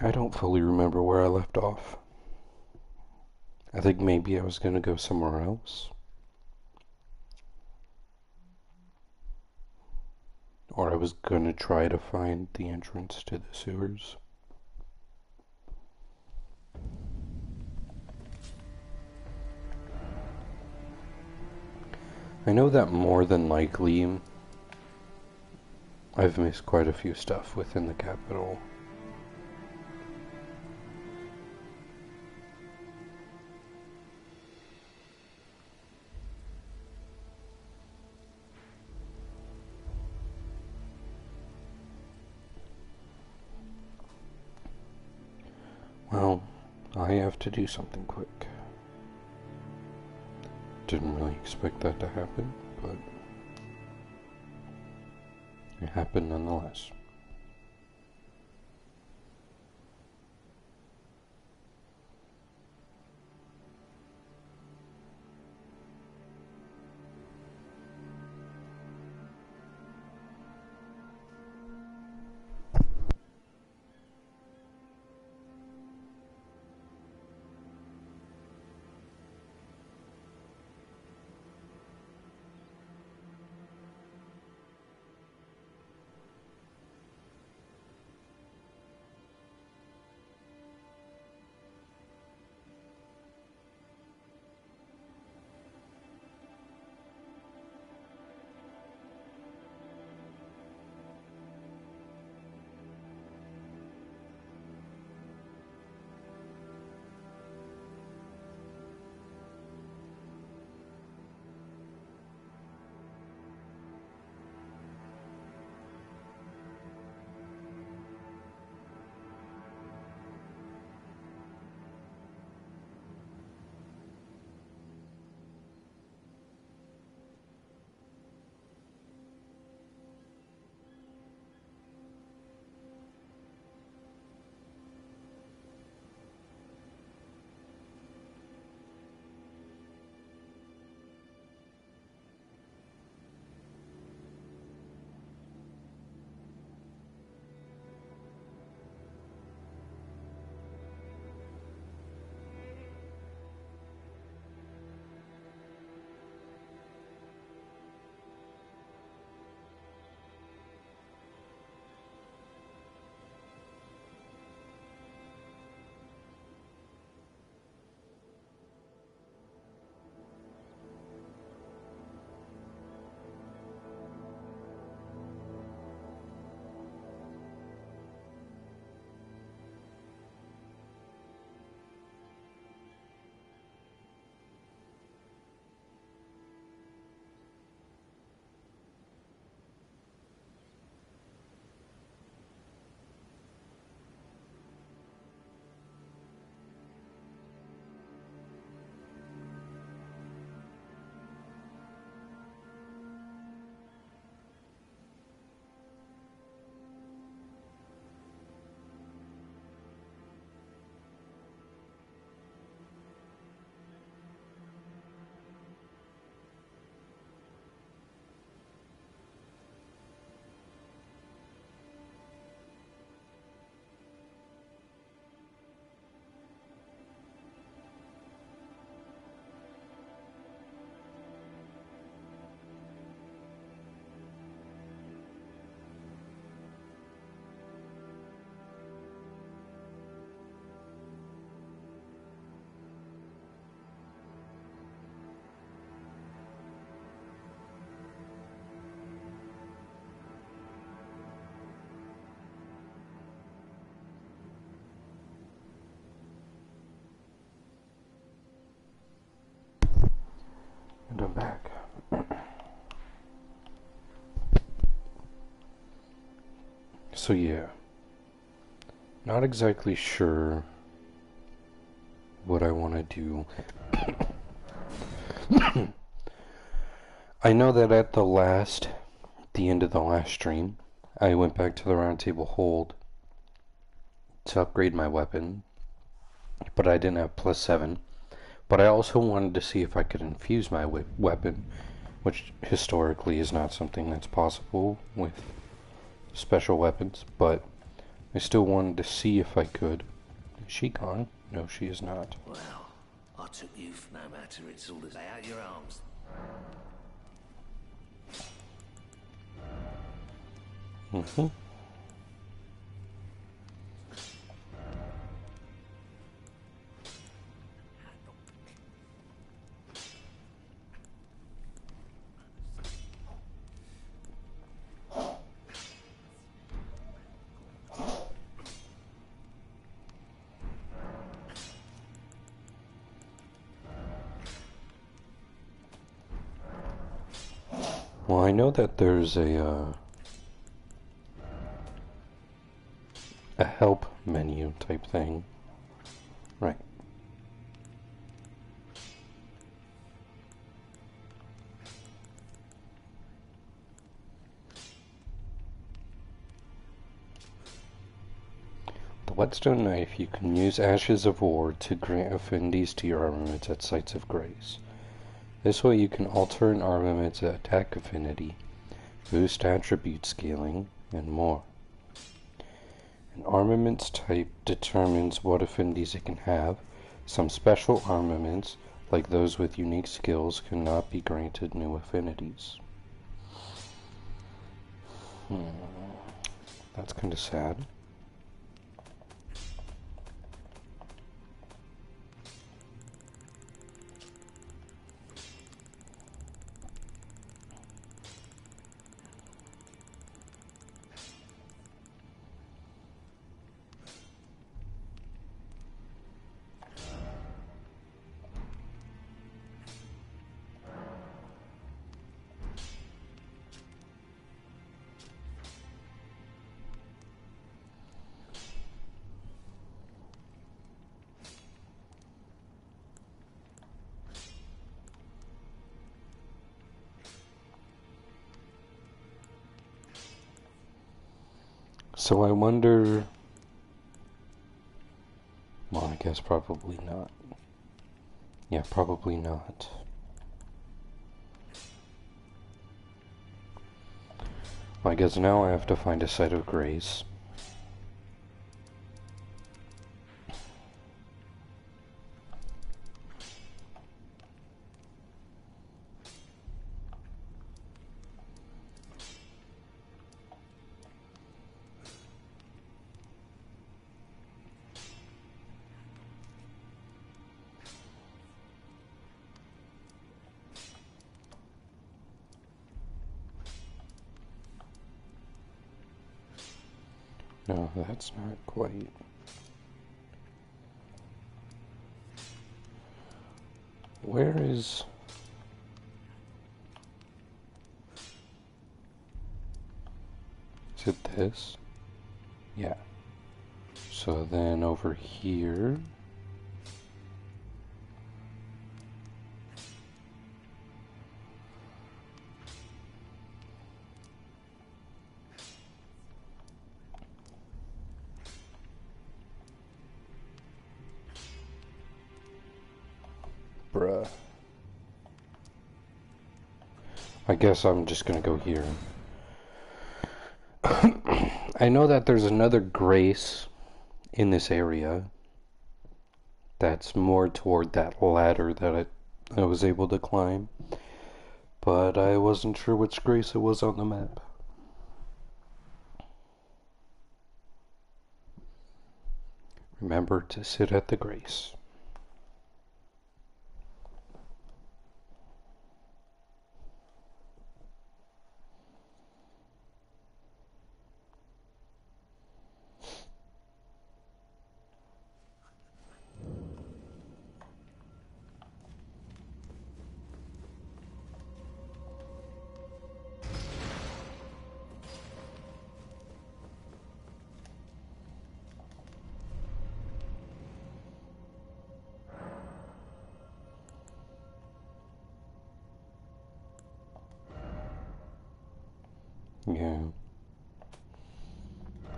I don't fully remember where I left off. I think maybe I was going to go somewhere else. Or I was going to try to find the entrance to the sewers. I know that more than likely I've missed quite a few stuff within the capital. Well, I have to do something quick. Didn't really expect that to happen, but it happened nonetheless. And I'm back. So yeah, not exactly sure what I want to do. I know that at the end of the last stream, I went back to the round table hold to upgrade my weapon, but I didn't have +7. But I also wanted to see if I could infuse my weapon, which historically is not something that's possible with special weapons, but I still wanted to see if I could. Is she gone? No, she is not. Well, I took you for no matter. It's all as lay out your arms. Mm-hmm. Well, I know that there's a help menu type thing. Right. The whetstone knife, you can use ashes of war to grant affinities to your armaments at sites of grace. This way you can alter an armament's attack affinity, boost attribute scaling, and more. An armament's type determines what affinities it can have. Some special armaments, like those with unique skills, cannot be granted new affinities. That's kind of sad. So I wonder... Well, I guess probably not. Yeah, probably not. Well, I guess now I have to find a site of grace. No, that's not quite. Where is... Is it this? Yeah. So then over here... Bruh. I guess I'm just gonna go here. I know that there's another grace in this area that's more toward that ladder that I was able to climb, but I wasn't sure which grace it was on the map. Remember to sit at the grace. Yeah.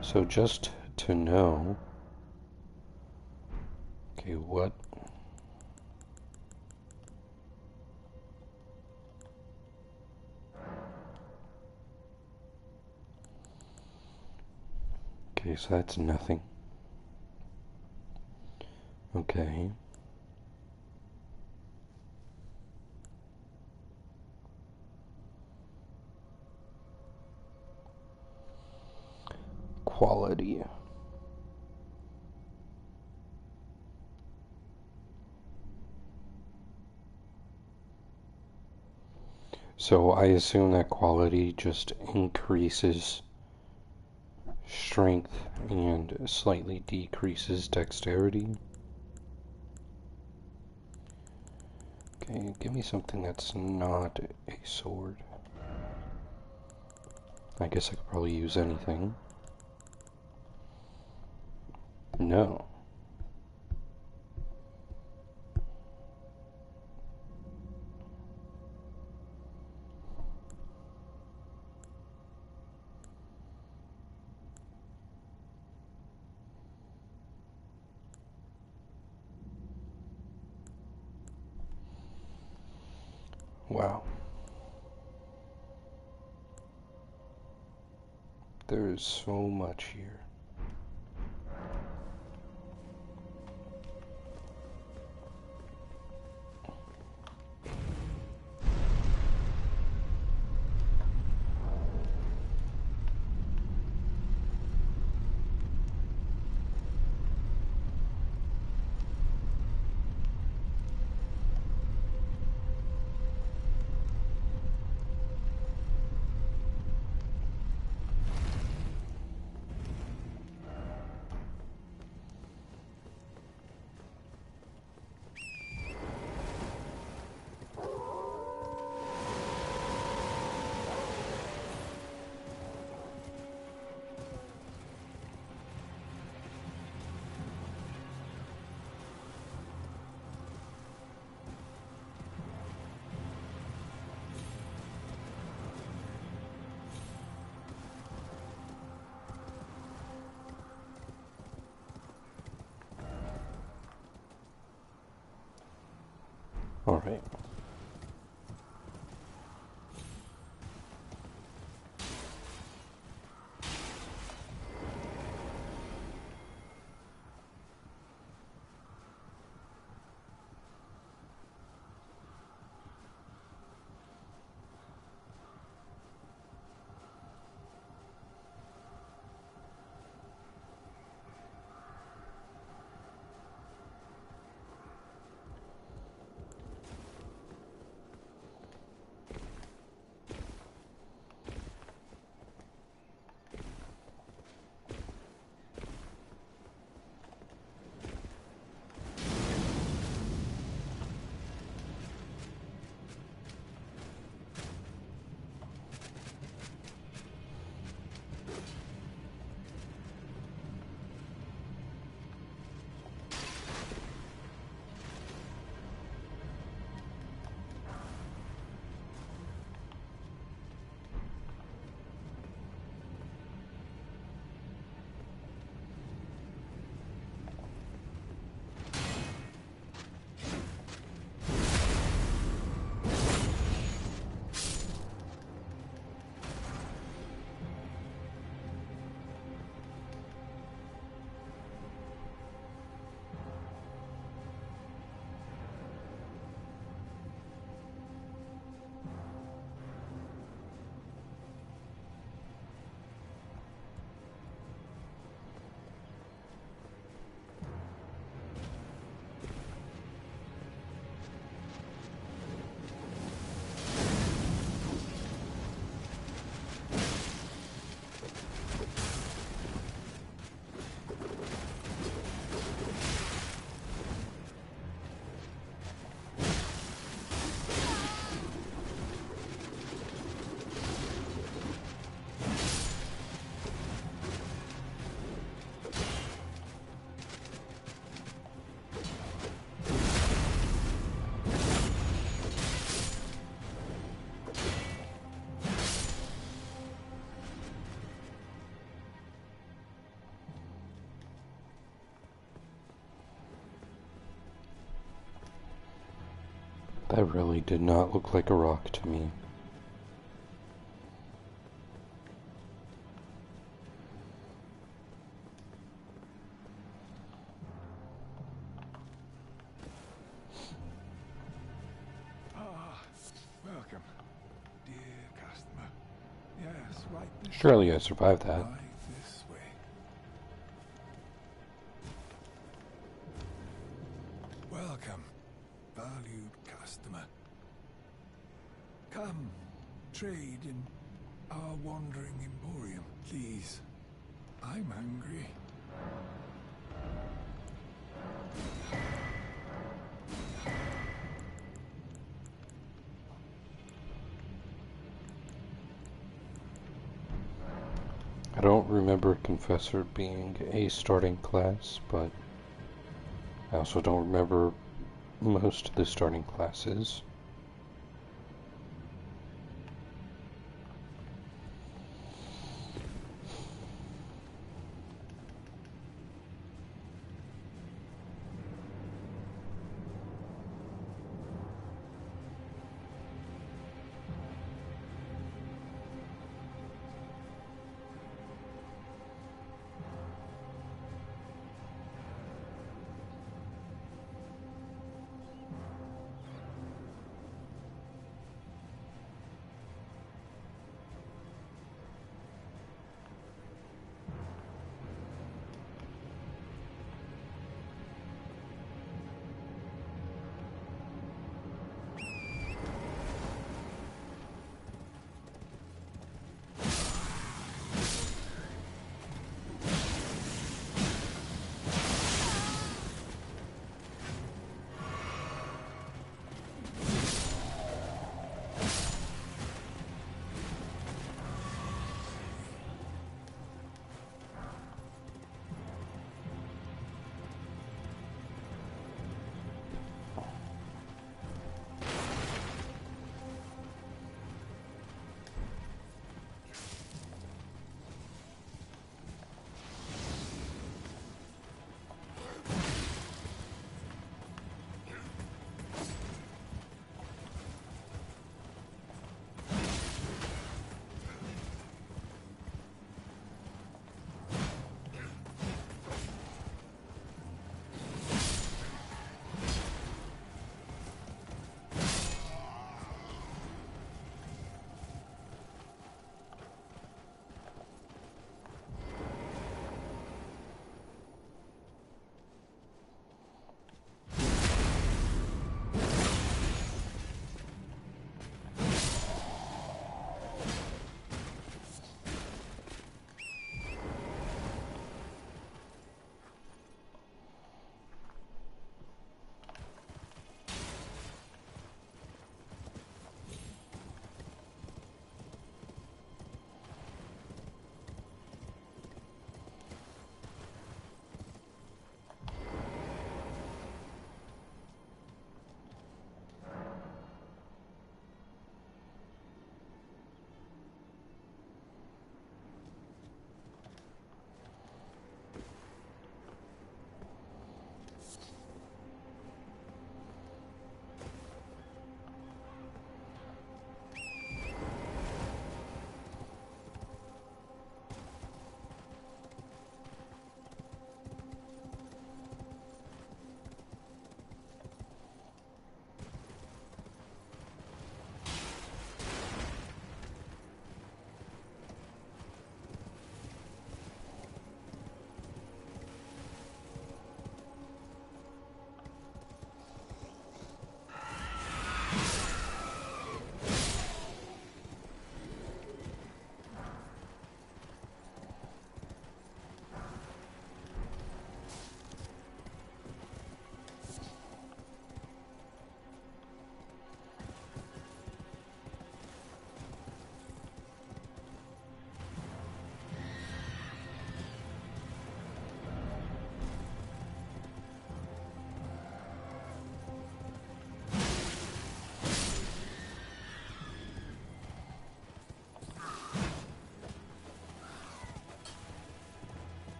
So just to know... Okay, what? Okay, so that's nothing. Okay. Quality. So I assume that quality just increases strength and slightly decreases dexterity. Okay, give me something that's not a sword. I guess I could probably use anything. No. Wow. There's so much here. Alright. That really did not look like a rock to me. right this Surely I survived that. right this way. Welcome, valued customer. Come, trade in our wandering emporium, please. I'm hungry. I don't remember Confessor being a starting class, but I also don't remember most of the starting classes.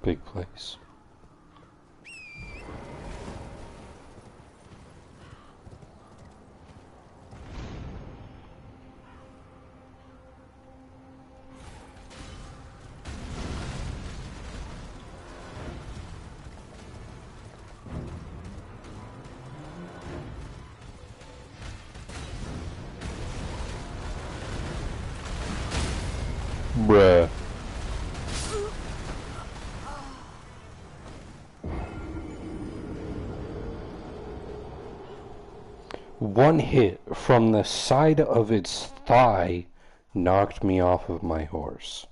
big place. Bruh. One hit from the side of its thigh knocked me off of my horse.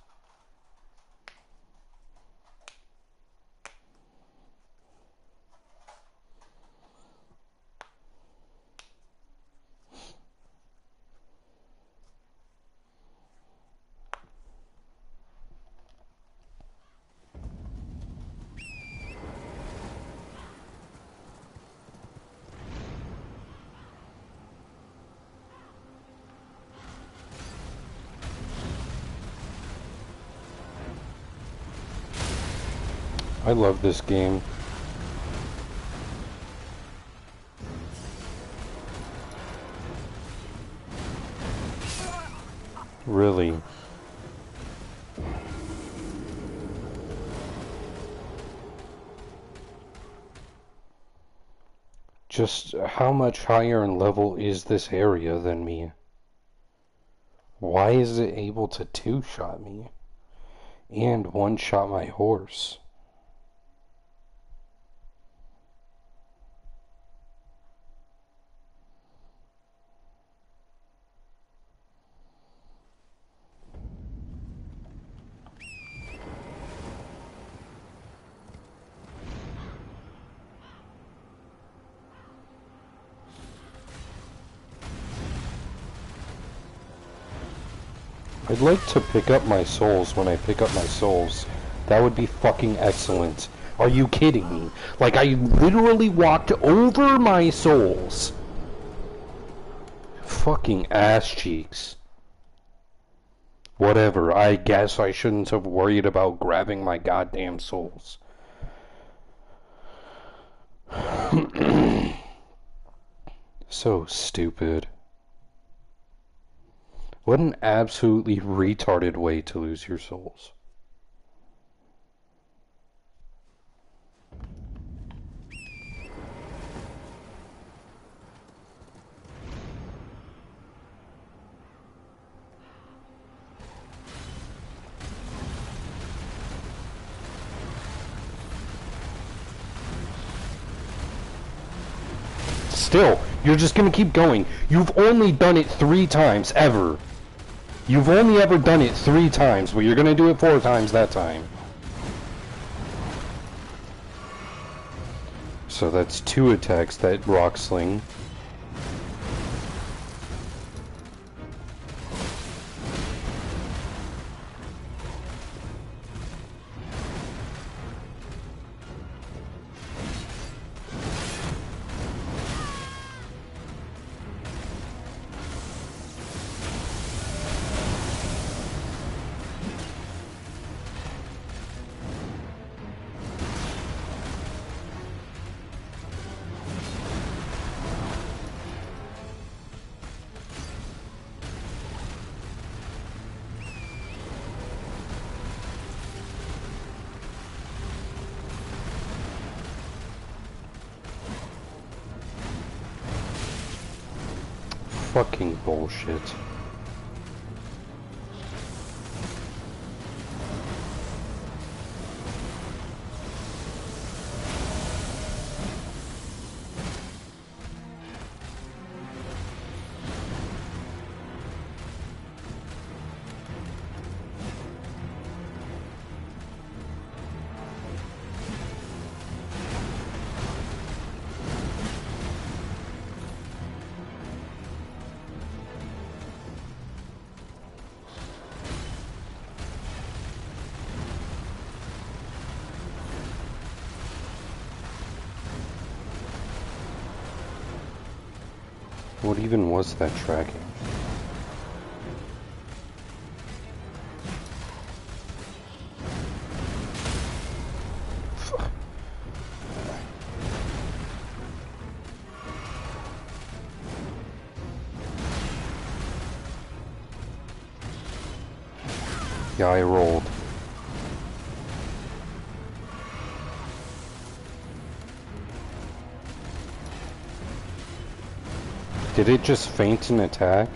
I love this game. Really. Just how much higher in level is this area than me? Why is it able to two-shot me? And one-shot my horse? I'd like to pick up my souls when I pick up my souls. That would be fucking excellent. Are you kidding me? Like, I literally walked over my souls. Fucking ass cheeks. Whatever, I guess I shouldn't have worried about grabbing my goddamn souls. So stupid. What an absolutely retarded way to lose your souls. Still, you're just gonna keep going. You've only done it 3 times, ever. You've only ever done it 3 times, but you're gonna do it 4 times that time. So that's 2 attacks, that rock sling. Fucking bullshit. What even was that tracking? Yeah, I rolled. Did it just feint an attack?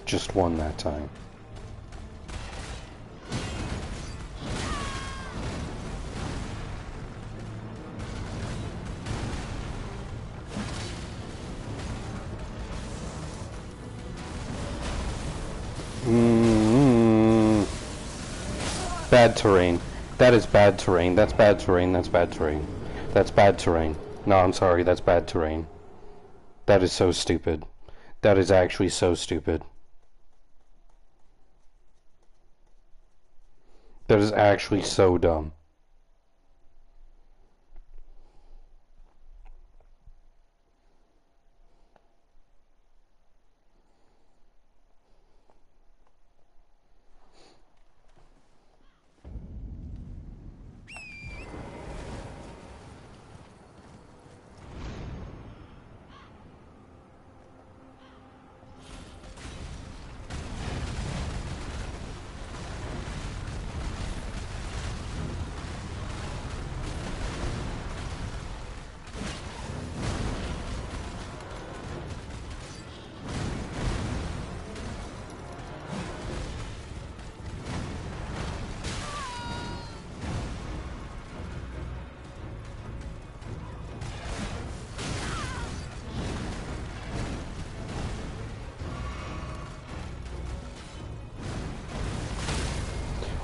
Just one that time. Bad terrain. That is bad terrain. That's bad terrain. That's bad terrain. That's bad terrain. No, I'm sorry. That's bad terrain. That is so stupid. That is actually so stupid. That is actually so dumb.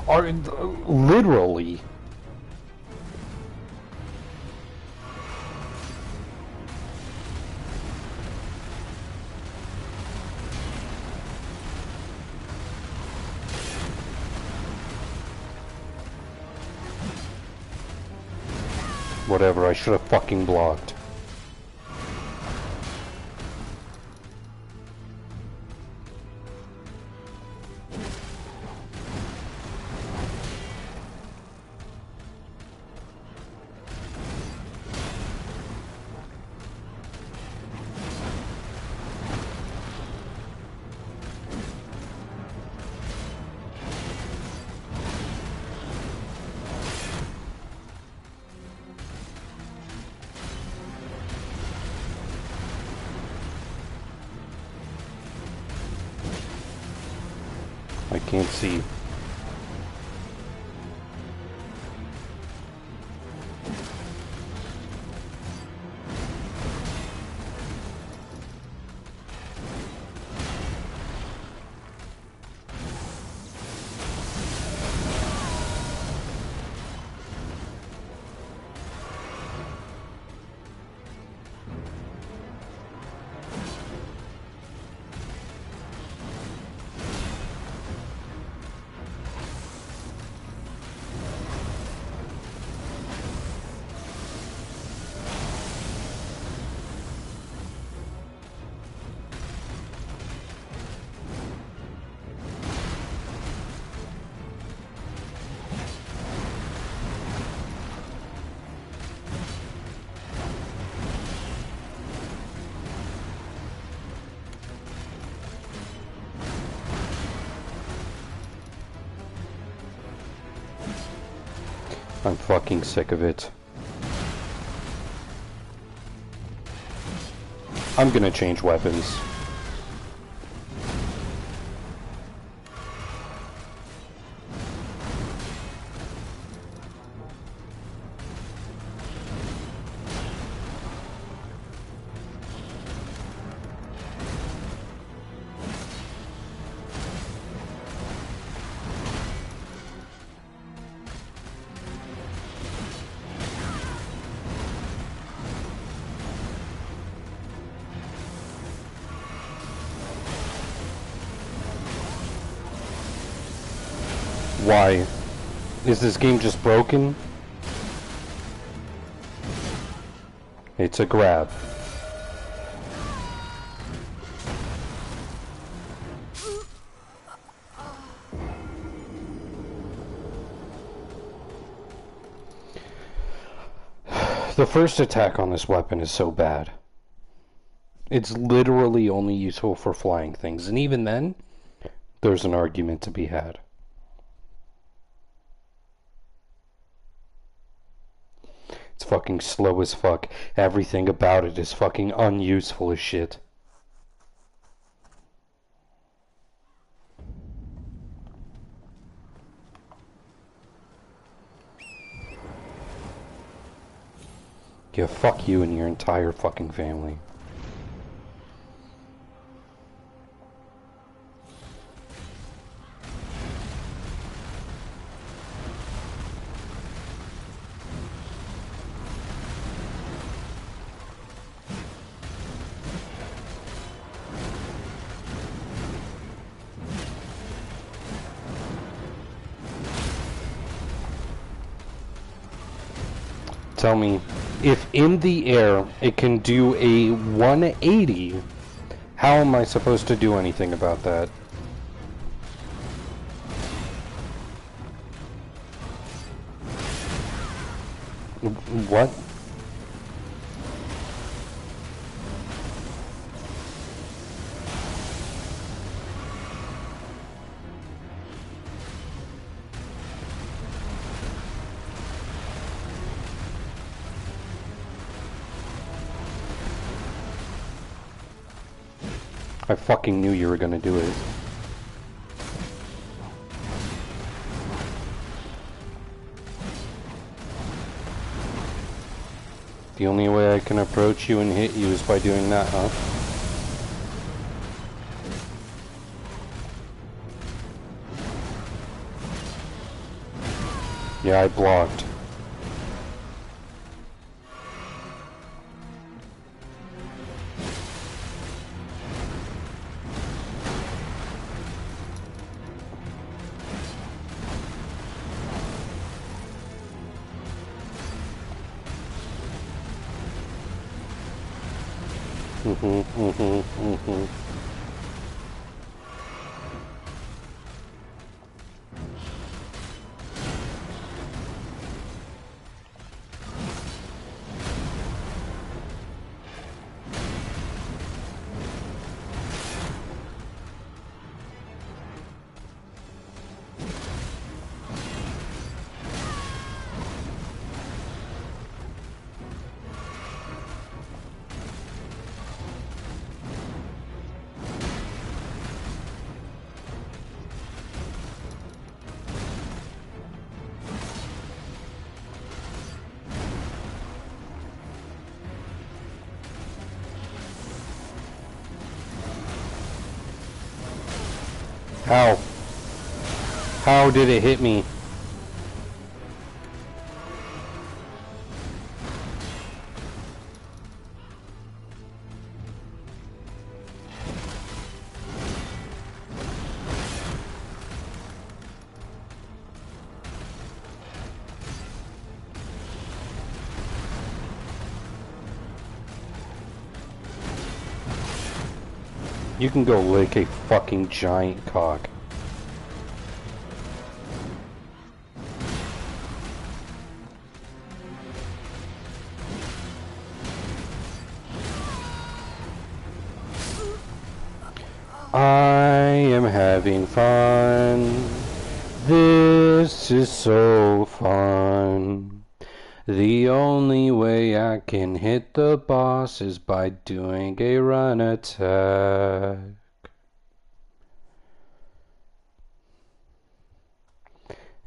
Are literally. Whatever, I should have fucking blocked. I can't see. I'm fucking sick of it. I'm gonna change weapons. Why? Is this game just broken? It's a grab. The first attack on this weapon is so bad. It's literally only useful for flying things, and even then, there's an argument to be had. It's fucking slow as fuck. Everything about it is fucking unuseful as shit. Yeah, fuck you and your entire fucking family. Tell me, if in the air it can do a 180, how am I supposed to do anything about that? What? I fucking knew you were gonna do it. The only way I can approach you and hit you is by doing that, huh? Yeah, I blocked. How? How did it hit me? You can go lick a fucking giant cock. I am having fun. This is so fun. The only way I can hit the boss is by doing a run attack.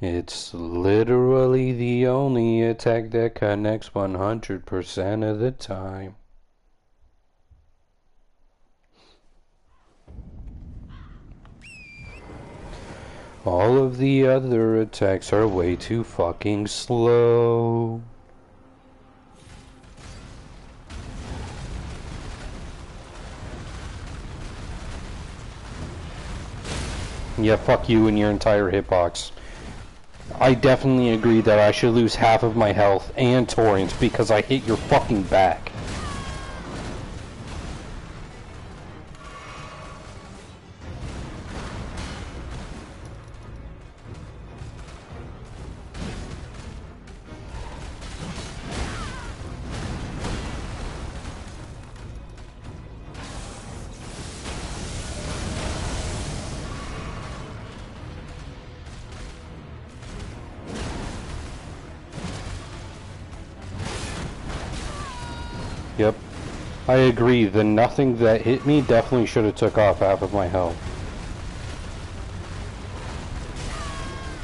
It's literally the only attack that connects 100% of the time. All of the other attacks are way too fucking slow. Yeah, fuck you and your entire hitbox. I definitely agree that I should lose half of my health and torrents because I hit your fucking back. Yep. I agree. The nothing that hit me definitely should have took off half of my health.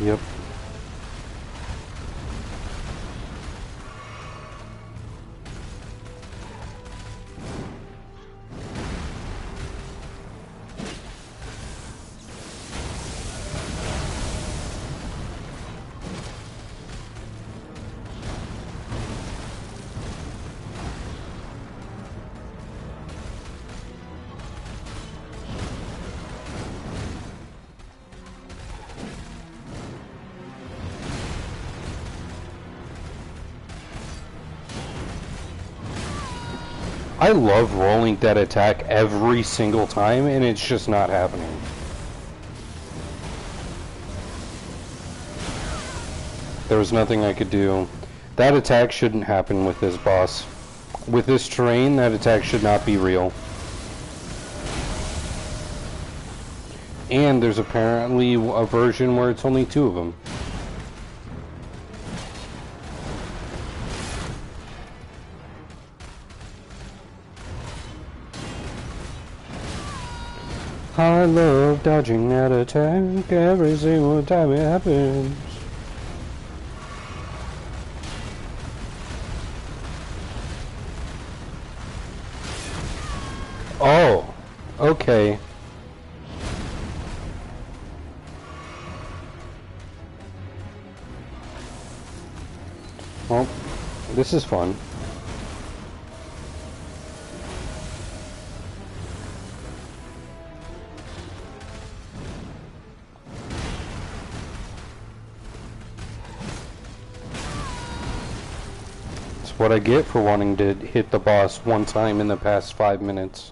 Yep. I love rolling that attack every single time, and it's just not happening. There was nothing I could do. That attack shouldn't happen with this boss. With this terrain, that attack should not be real. And there's apparently a version where it's only 2 of them. I love dodging that attack every single time it happens. Oh, okay. Well, this is fun. What I get for wanting to hit the boss one time in the past 5 minutes.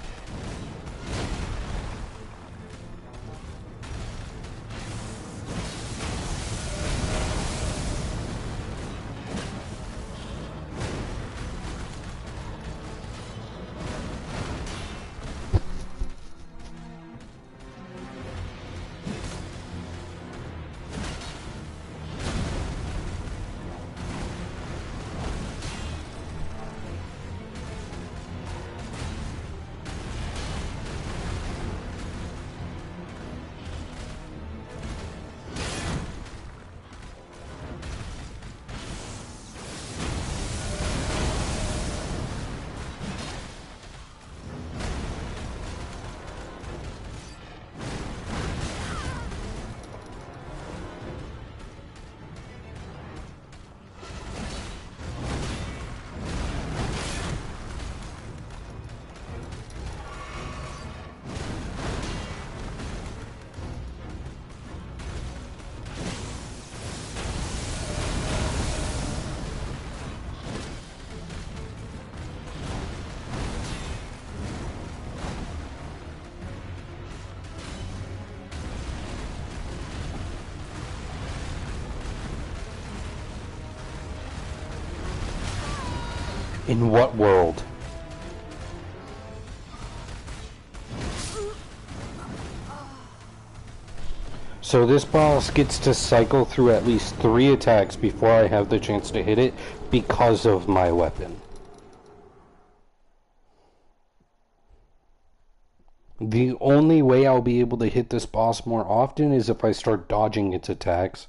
In what world? So this boss gets to cycle through at least 3 attacks before I have the chance to hit it because of my weapon. The only way I'll be able to hit this boss more often is if I start dodging its attacks.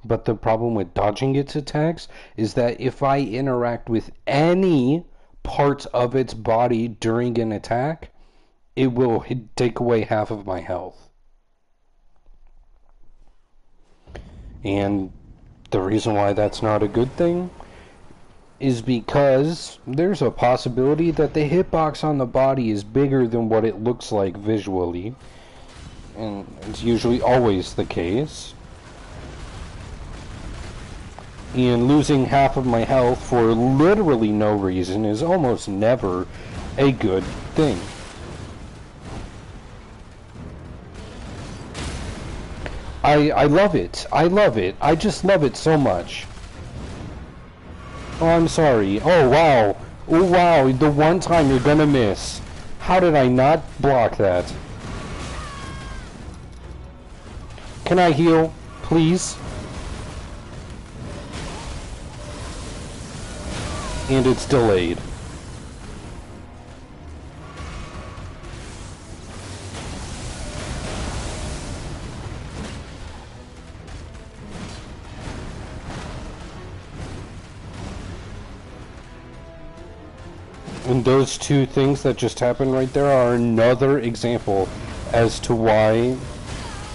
But the problem with dodging its attacks is that if I interact with any parts of its body during an attack, it will take away half of my health. And the reason why that's not a good thing is because there's a possibility that the hitbox on the body is bigger than what it looks like visually. And it's usually always the case. And losing half of my health for literally no reason is almost never a good thing. I love it. I love it. I just love it so much. Oh, I'm sorry. Oh, wow. Oh, wow. The one time you're gonna miss. How did I not block that? Can I heal? Please? And it's delayed. And those two things that just happened right there are another example as to why...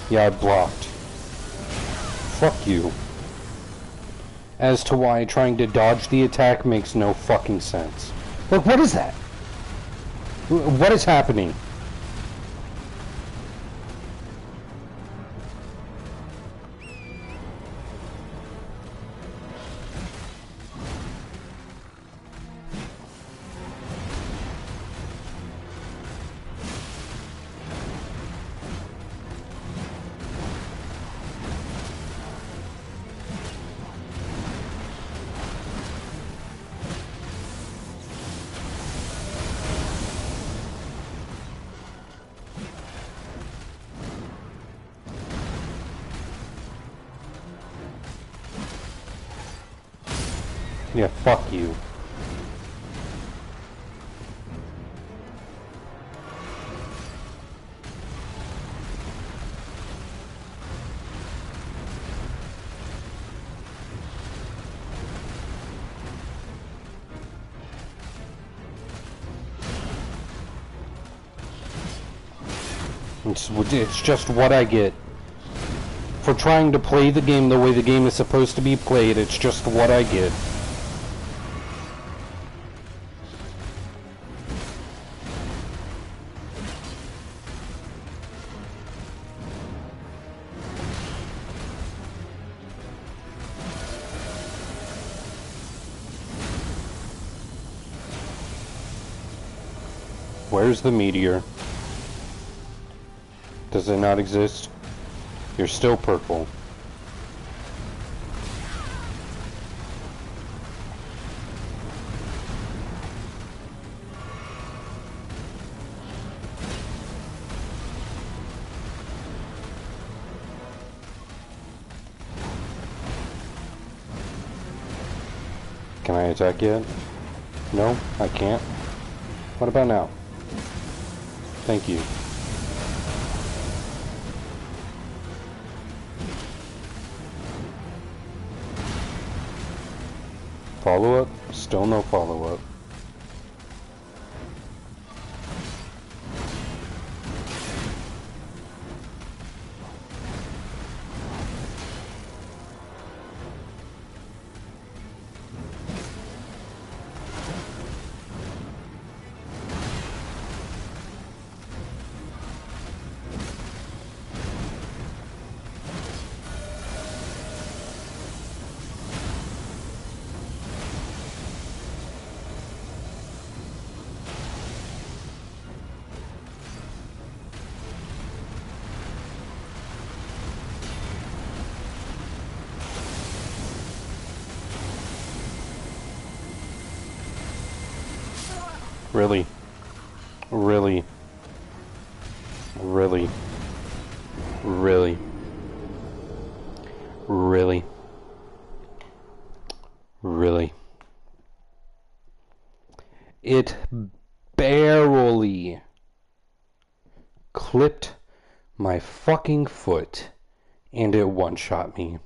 Yeah, I blocked. Fuck you. As to why trying to dodge the attack makes no fucking sense. Look, what is that? What is happening? Yeah, fuck you. It's just what I get for trying to play the game the way the game is supposed to be played. It's just what I get. Where's the meteor? Does it not exist? You're still purple. Can I attack yet? No, I can't. What about now? Thank you. Follow-up? Still no follow-up. Really? Really? Really? Really? Really? Really? It barely clipped my fucking foot and it one-shot me.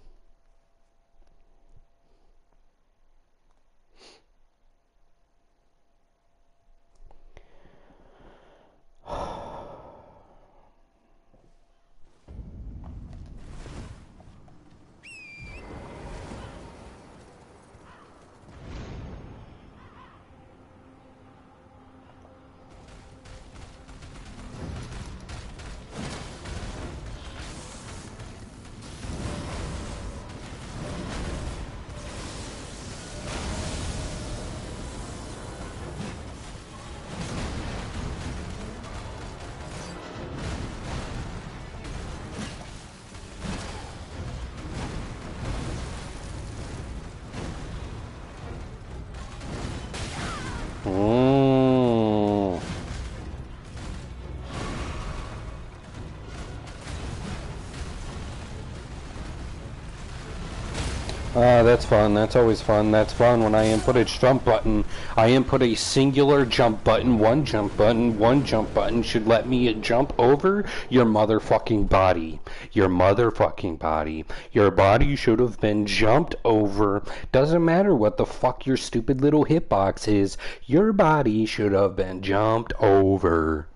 Ah, that's fun. That's always fun. That's fun when I input a jump button. I input a singular jump button. One jump button. One jump button should let me jump over your motherfucking body. Your motherfucking body. Your body should have been jumped over. Doesn't matter what the fuck your stupid little hitbox is. Your body should have been jumped over.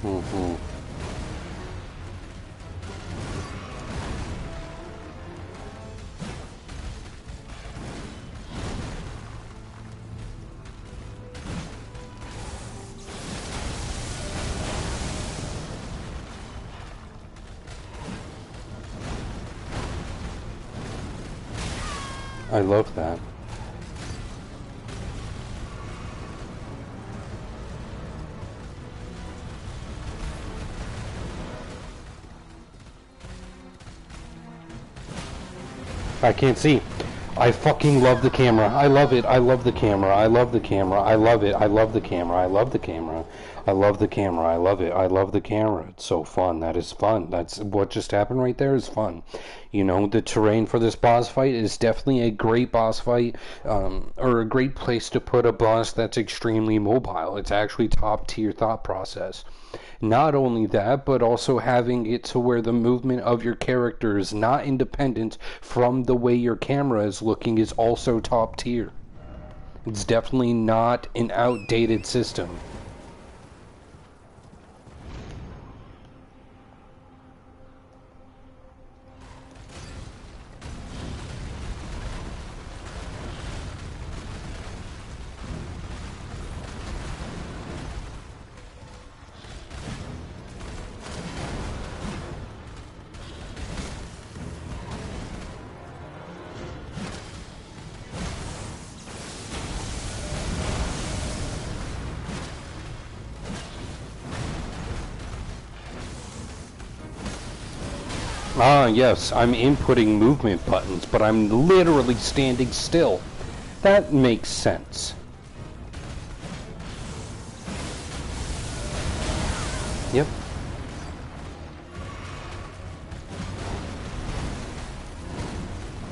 Mm-hmm. I love that. I can't see. I fucking love the camera. I love it. I love the camera. I love the camera. I love it. I love the camera. I love the camera. I love the camera. I love it. I love the camera. It's so fun. That is fun. That's what just happened right there is fun. You know, the terrain for this boss fight is definitely a great boss fight, or a great place to put a boss that's extremely mobile. It's actually top tier thought process. Not only that, but also having it to where the movement of your character is not independent from the way your camera is looking is also top tier. It's definitely not an outdated system. Ah, yes, I'm inputting movement buttons, but I'm literally standing still. That makes sense. Yep.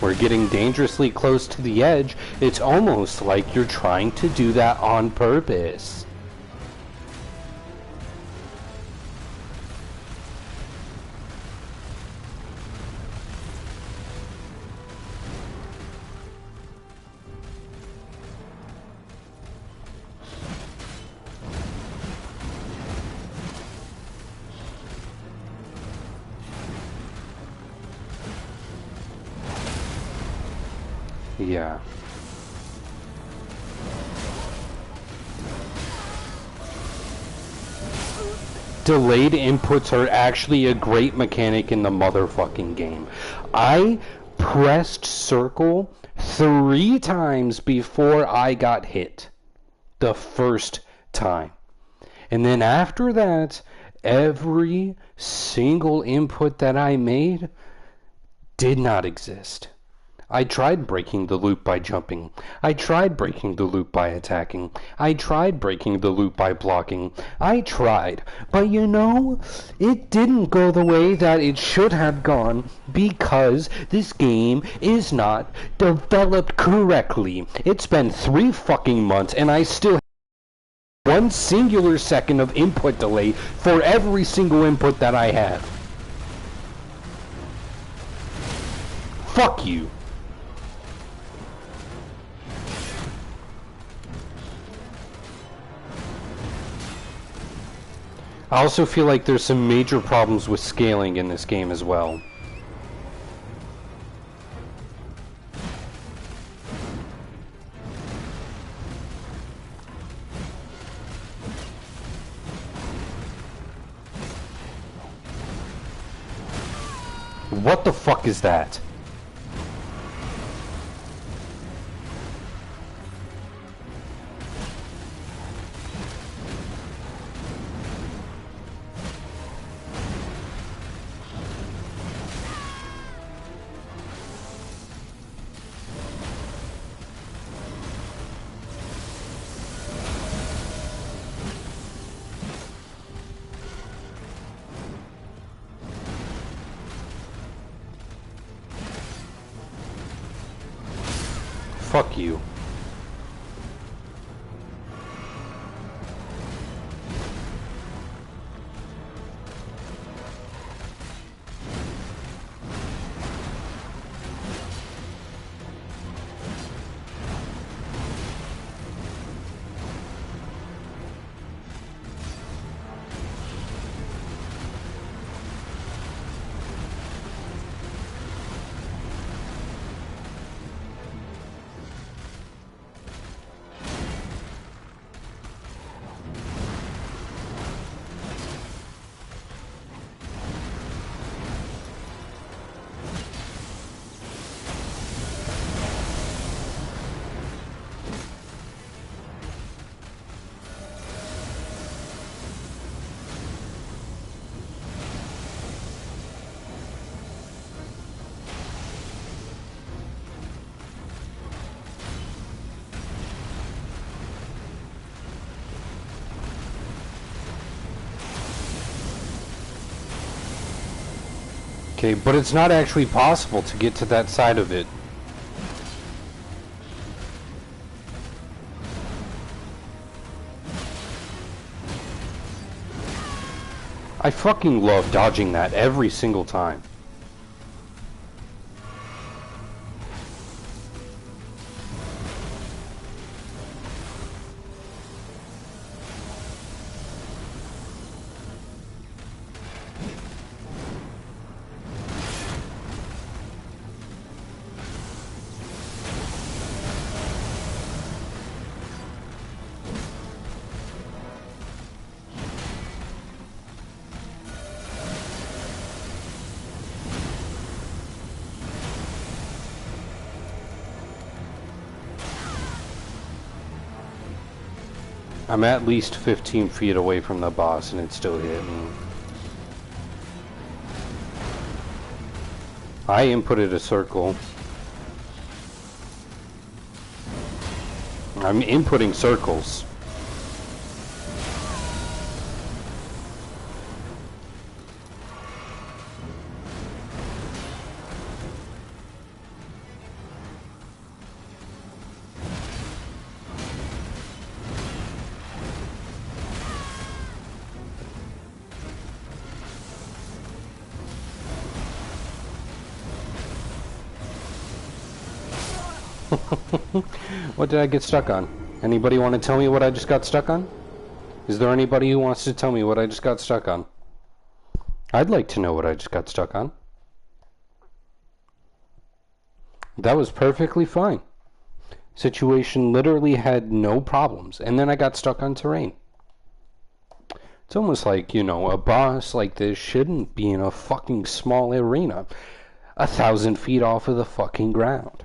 We're getting dangerously close to the edge. It's almost like you're trying to do that on purpose. Yeah. Delayed inputs are actually a great mechanic in the motherfucking game. I pressed circle 3 times before I got hit. The first time. And then after that, every single input that I made did not exist. I tried breaking the loop by jumping. I tried breaking the loop by attacking. I tried breaking the loop by blocking. I tried. But you know, it didn't go the way that it should have gone because this game is not developed correctly. It's been 3 fucking months and I still 1 singular second of input delay for every single input that I have. Fuck you. I also feel like there's some major problems with scaling in this game as well. What the fuck is that? Fuck you. Okay, but it's not actually possible to get to that side of it. I fucking love dodging that every single time. I'm at least 15 feet away from the boss and it still hit me. I inputted a circle. I'm inputting circles. What did I get stuck on? Anybody want to tell me what I just got stuck on? Is there anybody who wants to tell me what I just got stuck on? I'd like to know what I just got stuck on. That was perfectly fine. Situation literally had no problems, and then I got stuck on terrain. It's almost like, you know, a boss like this shouldn't be in a fucking small arena 1,000 feet off of the fucking ground.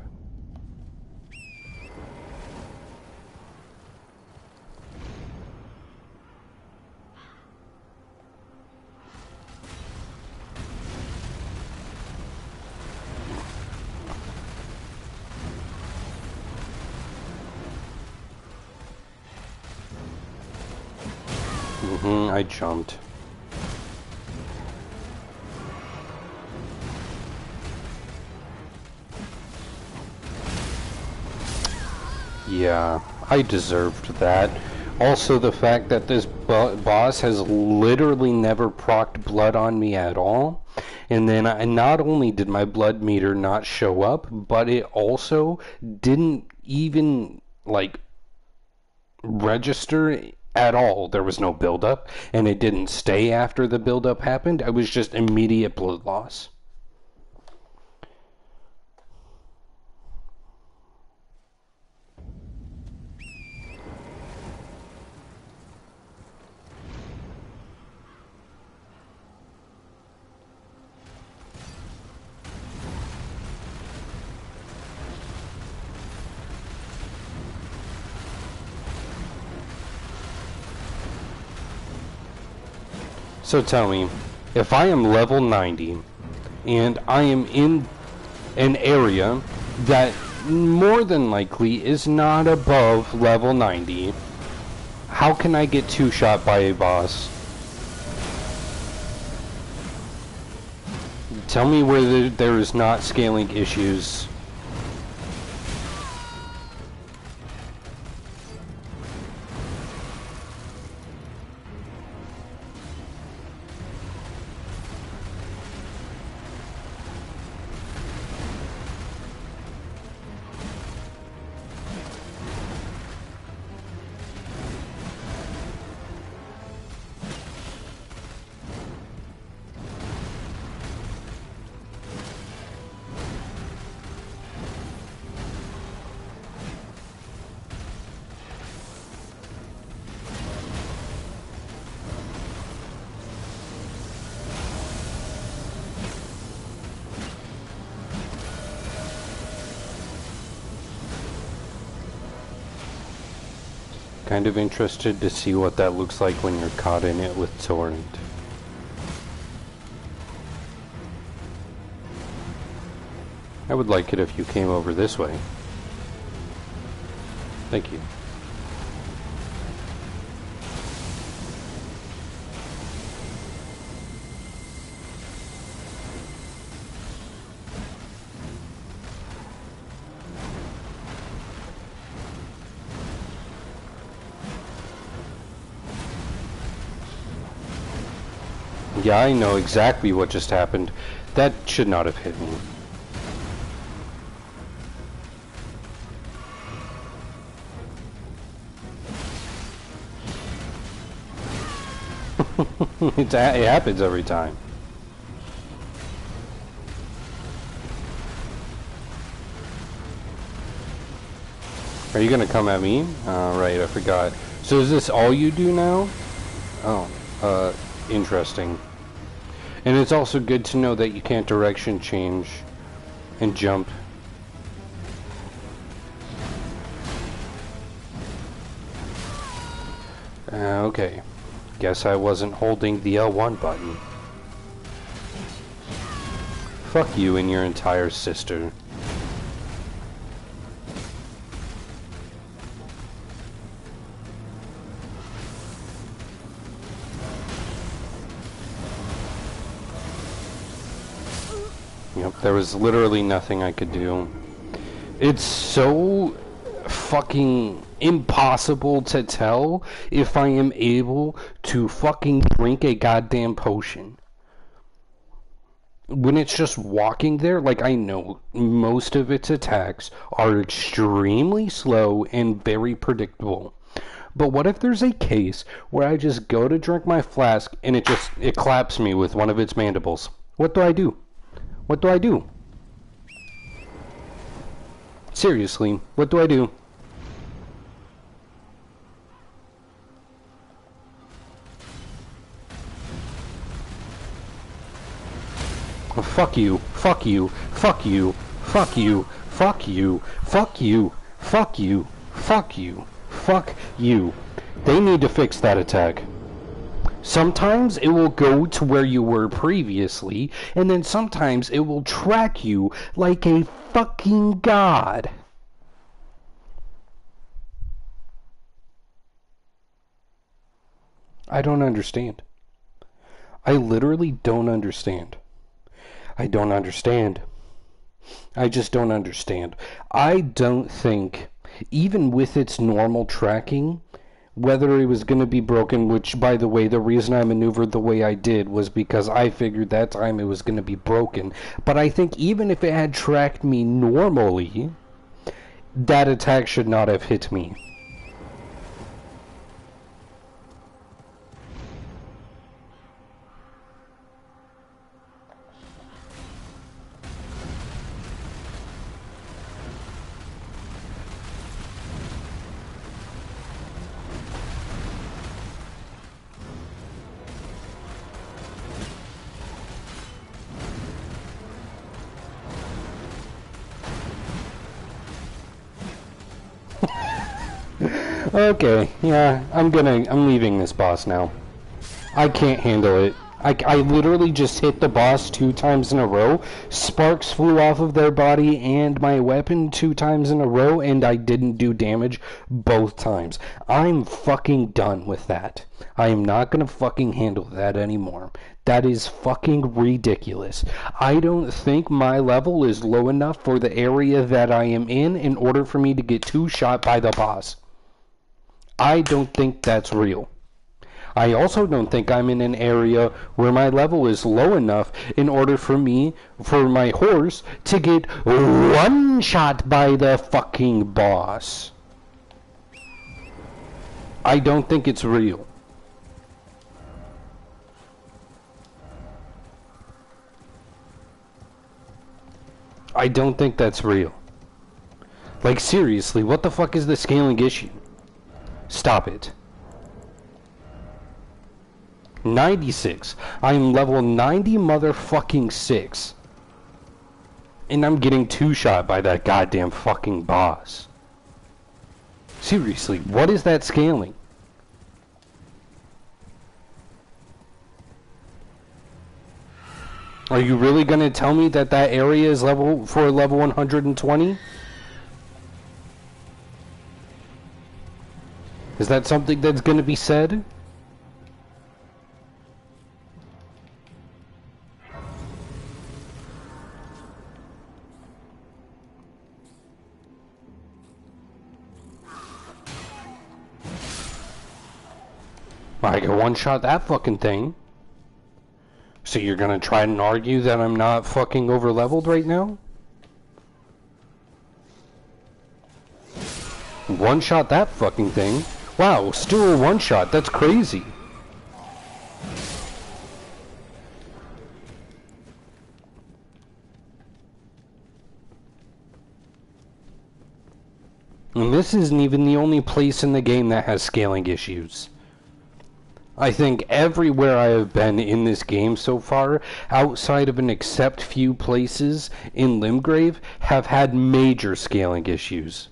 I jumped. Yeah, I deserved that. Also, the fact that this boss has literally never procced blood on me at all. And then not only did my blood meter not show up, but it also didn't even, like, register at all. There was no buildup, and it didn't stay after the buildup happened. I was just immediate blood loss. So tell me, if I am level 90 and I am in an area that more than likely is not above level 90, how can I get two-shot by a boss? Tell me where there is not scaling issues. Kind of interested to see what that looks like when you're caught in it with Torrent. I would like it if you came over this way. Thank you. Yeah, I know exactly what just happened. That should not have hit me. It happens every time. Are you gonna come at me? Right, I forgot. So is this all you do now? Oh, interesting. And it's also good to know that you can't direction change and jump. Okay. Guess I wasn't holding the L1 button. Fuck you and your entire sister. Yep, there was literally nothing I could do. It's so fucking impossible to tell if I am able to fucking drink a goddamn potion. When it's just walking there, like, I know most of its attacks are extremely slow and very predictable. But what if there's a case where I just go to drink my flask and it claps me with one of its mandibles? What do I do? What do I do? Seriously, what do I do? Oh, fuck you, fuck you, fuck you, fuck you, fuck you, fuck you, fuck you, fuck you, fuck you. They need to fix that attack. Sometimes it will go to where you were previously, and then sometimes it will track you like a fucking god. I don't understand. I literally don't understand. I don't understand. I just don't understand. I don't think, even with its normal tracking, whether it was going to be broken, which, by the way, the reason I maneuvered the way I did was because I figured that time it was going to be broken. But I think even if it had tracked me normally, that attack should not have hit me. Okay, yeah, I'm leaving this boss now. I can't handle it. I literally just hit the boss 2 times in a row. Sparks flew off of their body and my weapon 2 times in a row, and I didn't do damage both times. I'm fucking done with that. I am not gonna fucking handle that anymore. That is fucking ridiculous. I don't think my level is low enough for the area that I am in order for me to get 2-shot by the boss. I don't think that's real. I also don't think I'm in an area where my level is low enough in order for my horse, to get 1 shot by the fucking boss. I don't think it's real. I don't think that's real. Like, seriously, what the fuck is the scaling issue? Stop it. 96. I'm level 90 motherfucking 6. And I'm getting 2-shot by that goddamn fucking boss. Seriously, what is that scaling? Are you really gonna tell me that that area is level 120? Is that something that's gonna be said? I can 1-shot that fucking thing. So you're gonna try and argue that I'm not fucking over-leveled right now? 1-shot that fucking thing. Wow, still a 1-shot. That's crazy. And this isn't even the only place in the game that has scaling issues. I think everywhere I have been in this game so far, outside of an except few places in Limgrave, have had major scaling issues.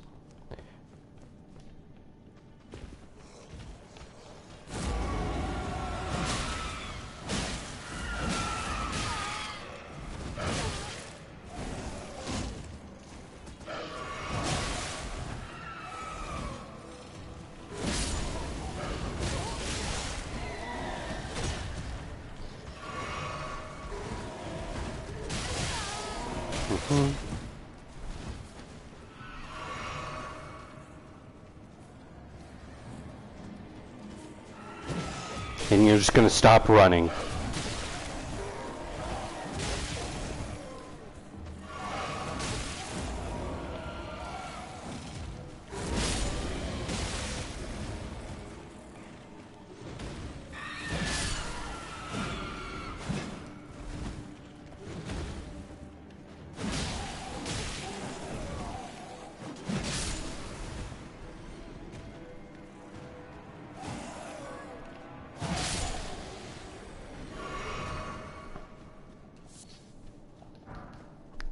And you're just gonna stop running.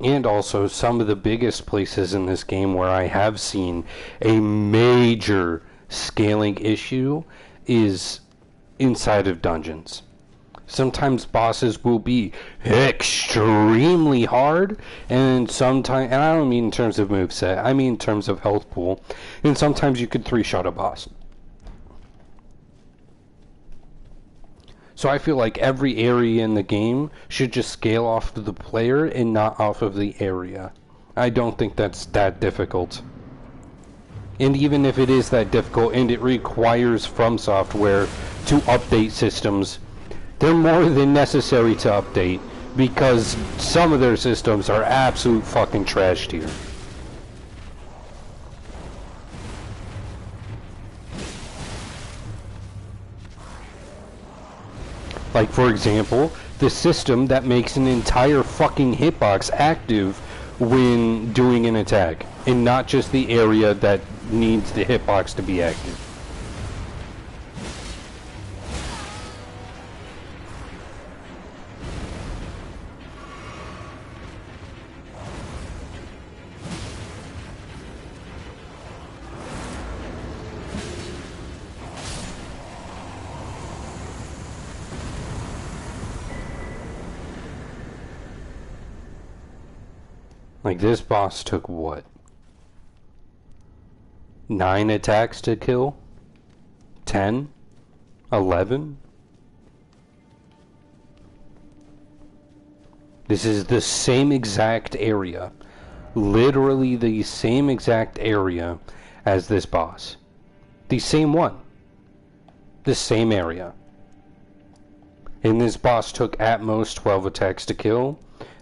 And also, some of the biggest places in this game where I have seen a major scaling issue is inside of dungeons. Sometimes bosses will be extremely hard, and sometimes, and I don't mean in terms of moveset, I mean in terms of health pool, and sometimes you could 3-shot a boss. So I feel like every area in the game should just scale off of the player and not off of the area. I don't think that's that difficult. And even if it is that difficult and it requires From Software to update systems, they're more than necessary to update because some of their systems are absolute fucking trash tier. Like, for example, the system that makes an entire fucking hitbox active when doing an attack, and not just the area that needs the hitbox to be active. Like, this boss took what? 9 attacks to kill? 10? 11? This is the same exact area. Literally the same exact area as this boss. The same one. The same area. And this boss took at most 12 attacks to kill.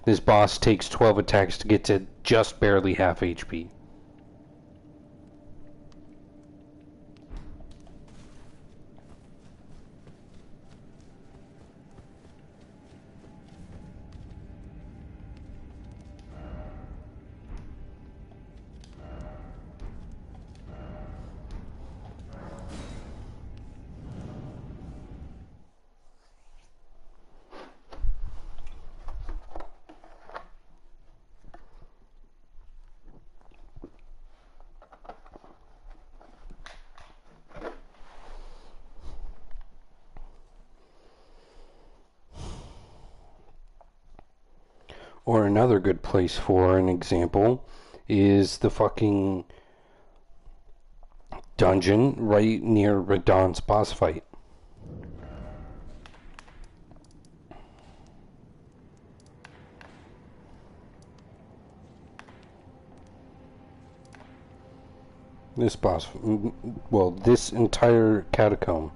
This boss takes 12 attacks to get to just barely half HP. Or another good place for an example is the fucking dungeon right near Radahn's boss fight. This boss, well, this entire catacomb.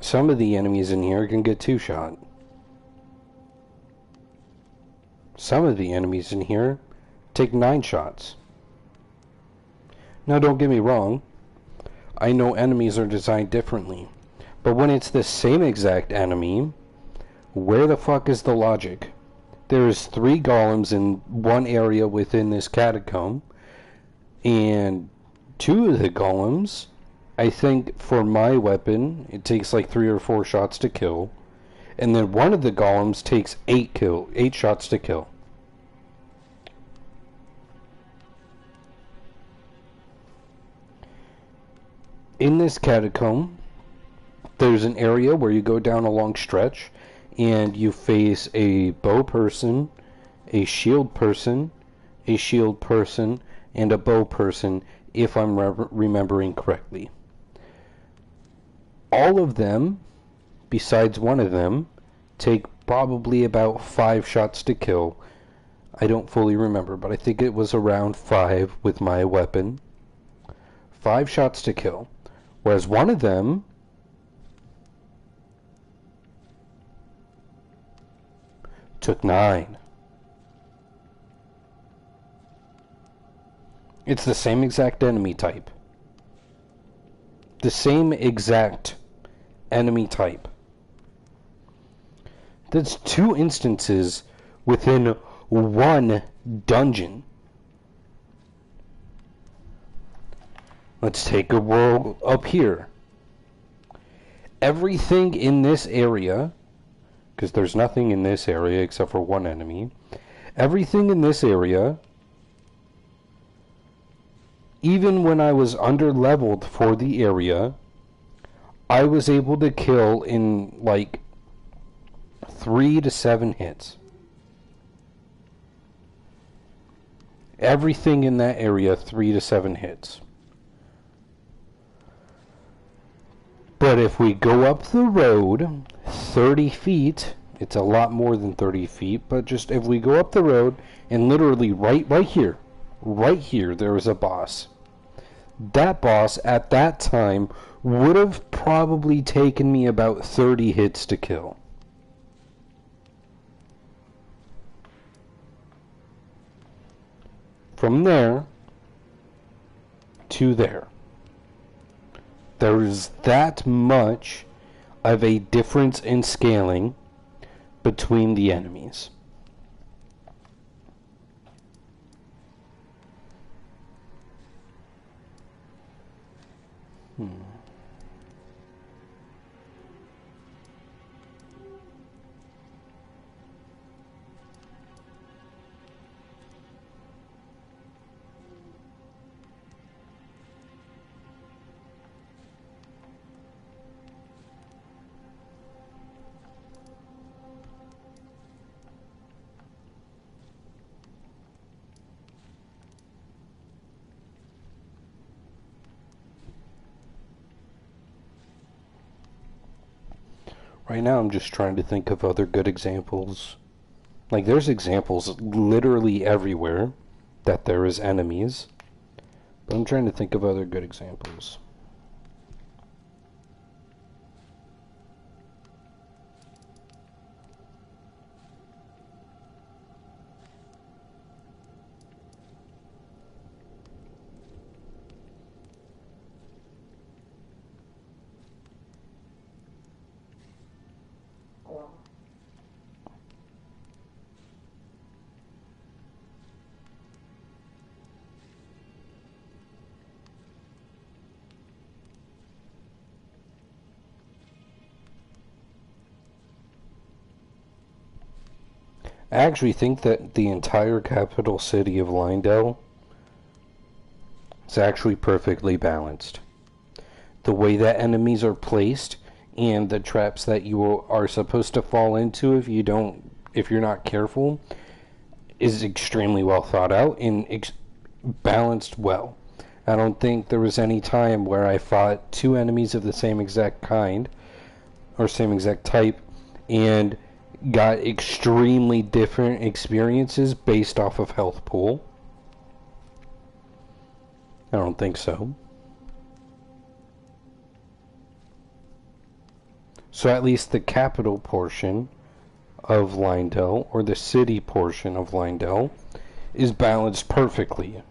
Some of the enemies in here can get 2-shot. Some of the enemies in here take 9 shots. Now don't get me wrong, I know enemies are designed differently, but when it's the same exact enemy, where the fuck is the logic? There's 3 golems in one area within this catacomb, and 2 of the golems, I think for my weapon, it takes like 3 or 4 shots to kill. And then one of the golems takes 8 shots to kill. In this catacomb, there's an area where you go down a long stretch and you face a bow person, a shield person, a shield person, and a bow person, if I'm remembering correctly. All of them, besides one of them, take probably about 5 shots to kill. I don't fully remember, but I think it was around 5 with my weapon. 5 shots to kill. Whereas one of them took 9. It's the same exact enemy type. The same exact enemy type. That's 2 instances within one dungeon. Let's take a whirl up here. Everything in this area, because there's nothing in this area except for one enemy, everything in this area, even when I was under-leveled for the area, I was able to kill in like 3 to 7 hits. Everything in that area, 3 to 7 hits. But if we go up the road 30 feet It's a lot more than 30 feet, but just if we go up the road and literally right here, there is a boss. That boss at that time would have probably taken me about 30 hits to kill. From there to there. There's that much of a difference in scaling between the enemies. Right now I'm just trying to think of other good examples. Like, there's examples literally everywhere that there is enemies. But I'm trying to think of other good examples. I actually think that the entire capital city of Lindell is actually perfectly balanced. The way that enemies are placed and the traps that you are supposed to fall into if you're not careful, is extremely well thought out and balanced well. I don't think there was any time where I fought two enemies of the same exact kind or same exact type and got extremely different experiences based off of health pool. I don't think so. So at least the capital portion of Lindell, or the city portion of Lindell, is balanced perfectly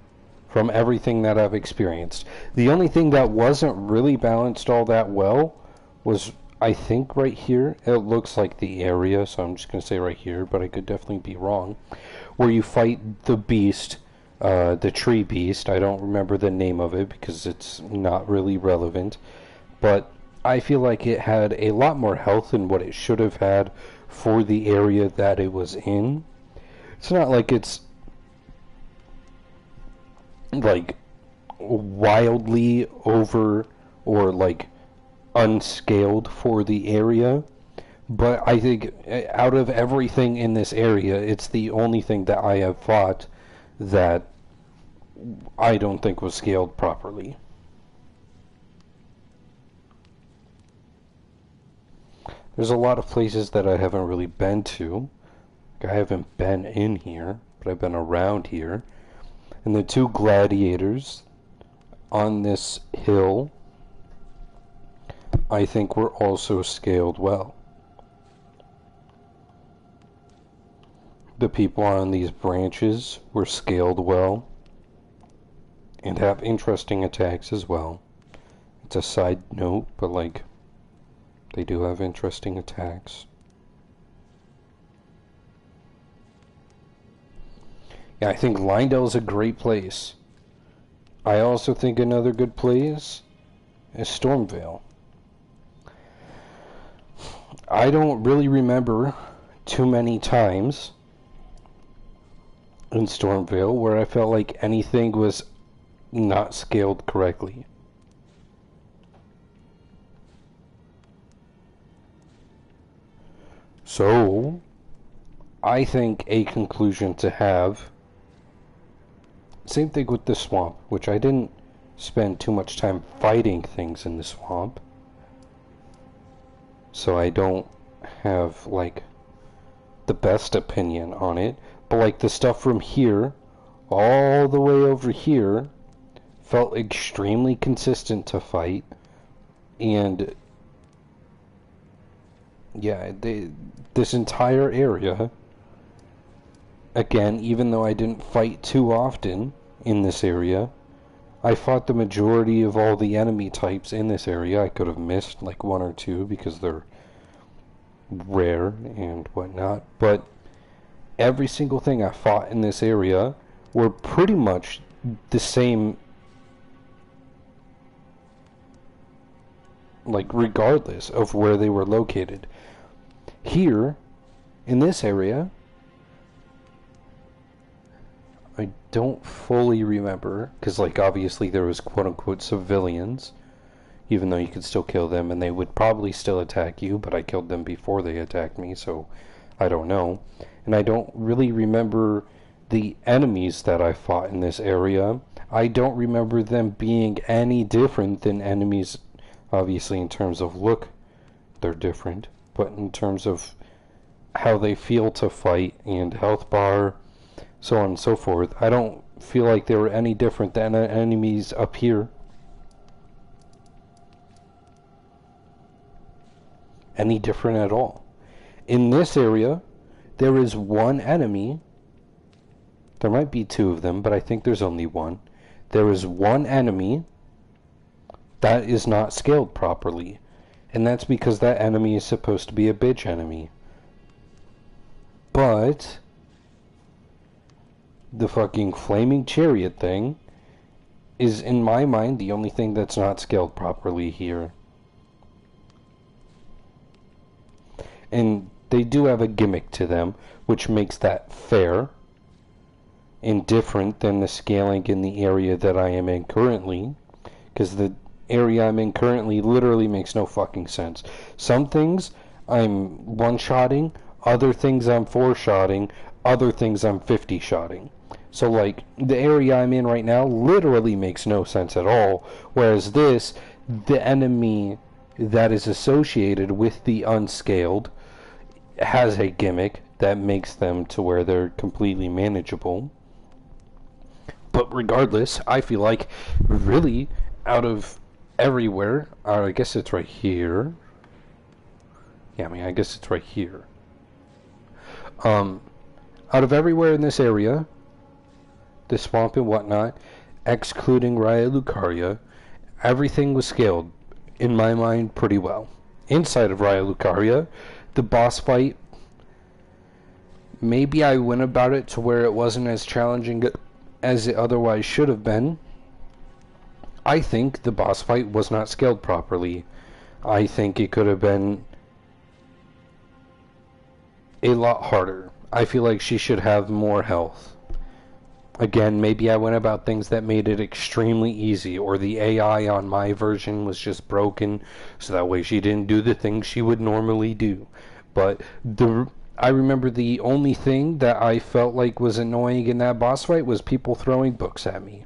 from everything that I've experienced. The only thing that wasn't really balanced all that well was, I think, right here. It looks like the area, so I'm just going to say right here, but I could definitely be wrong. Where you fight the beast, the tree beast. I don't remember the name of it because it's not really relevant. But I feel like it had a lot more health than what it should have had for the area that it was in. It's not like it's like wildly over or like unscaled for the area, but I think out of everything in this area, it's the only thing that I have fought that I don't think was scaled properly. There's a lot of places that I haven't really been to. I haven't been in here, but I've been around here. And the two gladiators on this hill, I think, were also scaled well. The people on these branches were scaled well and have interesting attacks as well. It's a side note, but like, they do have interesting attacks. Yeah, I think Lindell's a great place. I also think another good place is Stormvale. I don't really remember too many times in Stormvale where I felt like anything was not scaled correctly. So, I think a conclusion to have, same thing with the swamp, which I didn't spend too much time fighting things in the swamp. So I don't have, like, the best opinion on it, but like the stuff from here all the way over here felt extremely consistent to fight. And yeah, this entire area, again, even though I didn't fight too often in this area, I fought the majority of all the enemy types in this area. I could have missed like one or two because they're rare and whatnot, but every single thing I fought in this area were pretty much the same, like regardless of where they were located. Here, in this area, I don't fully remember, because like obviously there was quote-unquote civilians, even though you could still kill them and they would probably still attack you, but I killed them before they attacked me, so I don't know. And I don't really remember the enemies that I fought in this area. I don't remember them being any different than enemies. Obviously in terms of look they're different, but in terms of how they feel to fight and health bar, so on and so forth, I don't feel like they were any different than enemies up here. Any different at all. In this area, there is one enemy. There might be two of them, but I think there's only one. There is one enemy that is not scaled properly. And that's because that enemy is supposed to be a bitch enemy. But the fucking flaming chariot thing is, in my mind, the only thing that's not scaled properly here. And they do have a gimmick to them, which makes that fair and different than the scaling in the area that I am in currently, because the area I'm in currently literally makes no fucking sense. Some things I'm one-shotting, other things I'm four-shotting, other things I'm 50-shotting. So like, the area I'm in right now literally makes no sense at all, whereas this, the enemy that is associated with the unscaled has a gimmick that makes them to where they're completely manageable. But regardless, I feel like really out of everywhere, I guess it's right here. Yeah, I mean, I guess it's right here. Out of everywhere in this area, the swamp and whatnot, excluding Raya Lucaria, everything was scaled, in my mind, pretty well. Inside of Raya Lucaria, the boss fight, maybe I went about it to where it wasn't as challenging as it otherwise should have been. I think the boss fight was not scaled properly. I think it could have been a lot harder. I feel like she should have more health. Again, maybe I went about things that made it extremely easy, or the AI on my version was just broken, so that way she didn't do the things she would normally do. But I remember the only thing that I felt like was annoying in that boss fight was people throwing books at me.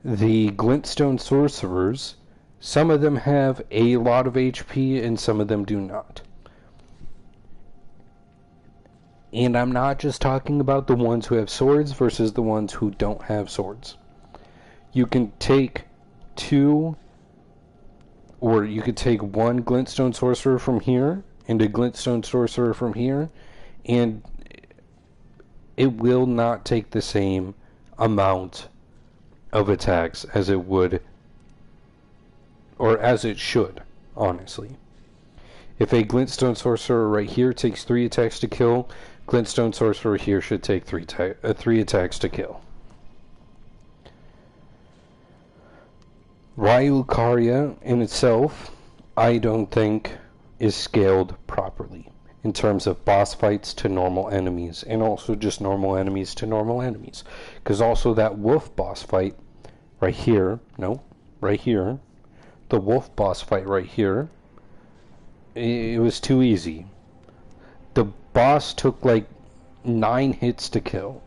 The glintstone sorcerers, some of them have a lot of HP and some of them do not. And I'm not just talking about the ones who have swords versus the ones who don't have swords. You can take two, or you could take one glintstone sorcerer from here and a glintstone sorcerer from here, and it will not take the same amount of attacks as it would, or as it should, honestly. If a glintstone sorcerer right here takes 3 attacks to kill, glintstone sorcerer here should take 3 attacks to kill. Raya Lucaria in itself, I don't think is scaled properly in terms of boss fights to normal enemies, and also just normal enemies to normal enemies. Because also that wolf boss fight right here, right here, the wolf boss fight right here, it was too easy. The boss took like 9 hits to kill.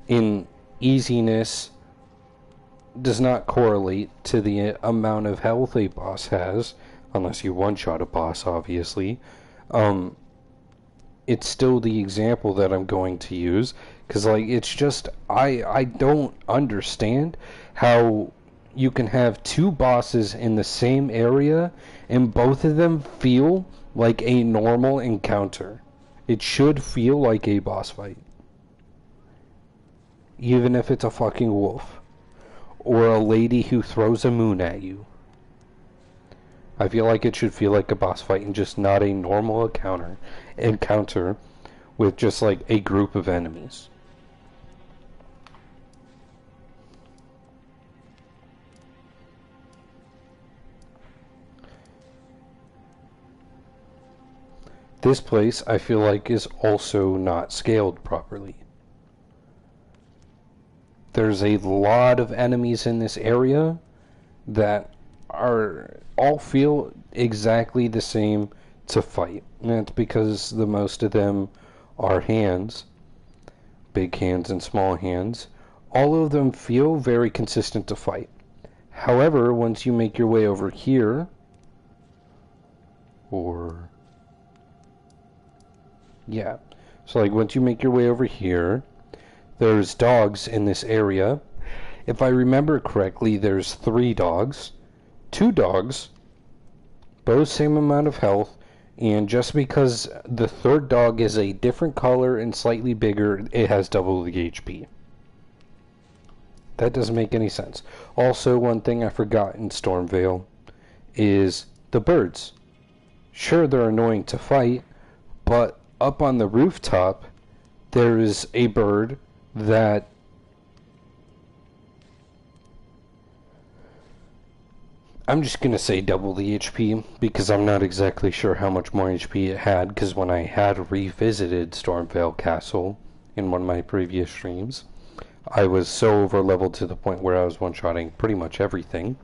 In easiness does not correlate to the amount of health a boss has, unless you one-shot a boss, obviously. um, it's still the example that I'm going to use, because like it's just I don't understand how you can have two bosses in the same area and both of them feel like a normal encounter. It should feel like a boss fight, even if it's a fucking wolf or a lady who throws a moon at you. I feel like it should feel like a boss fight and just not a normal encounter with just like a group of enemies. This place I feel like is also not scaled properly. There's a lot of enemies in this area that are all feel exactly the same to fight. And that's because the most of them are hands, big hands and small hands. All of them feel very consistent to fight. However, once you make your way over here, or yeah, so like once you make your way over here, there's dogs in this area. If I remember correctly, there's 3 dogs. 2 dogs, both same amount of health, and just because the third dog is a different color and slightly bigger, it has double the HP. That doesn't make any sense. Also, one thing I forgot in Stormvale is the birds. Sure, they're annoying to fight, but up on the rooftop, there is a bird that I'm just going to say double the HP because I'm not exactly sure how much more HP it had, because when I had revisited Stormvale Castle in one of my previous streams, I was so over leveled to the point where I was one-shotting pretty much everything.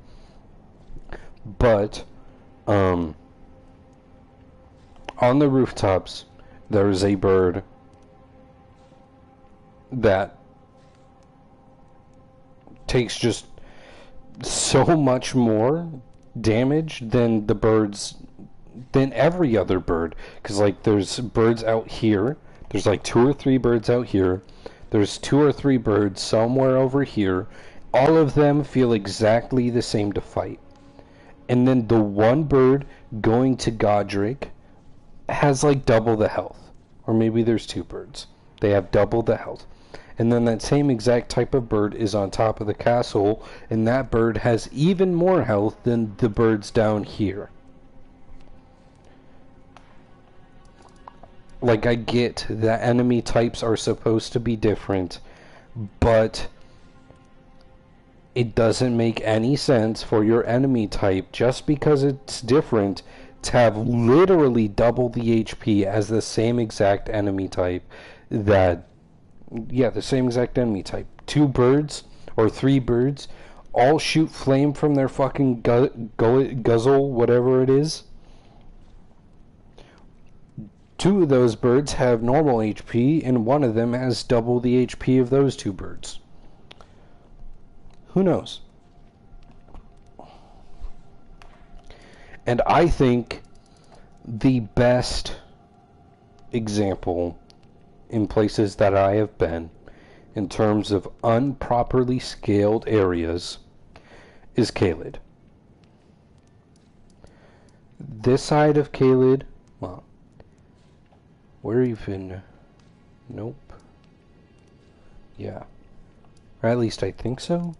But on the rooftops there is a bird that takes just so much more damage than every other bird, because like there's birds out here, there's like 2 or 3 birds out here, there's 2 or 3 birds somewhere over here. All of them feel exactly the same to fight, and then the one bird going to Godric has like double the health, or maybe there's 2 birds, they have double the health. And then that same exact type of bird is on top of the castle, and that bird has even more health than the birds down here. Like, I get that enemy types are supposed to be different, but it doesn't make any sense for your enemy type, just because it's different, to have literally double the HP as the same exact enemy type that... Yeah, the same exact enemy type. 2 birds, or 3 birds, all shoot flame from their fucking guzzle, whatever it is. 2 of those birds have normal HP, and one of them has double the HP of those 2 birds. Who knows? And I think the best example in places that I have been in terms of unproperly scaled areas is Caelid. This side of Caelid, well, where even? Nope. Yeah. Or at least I think so.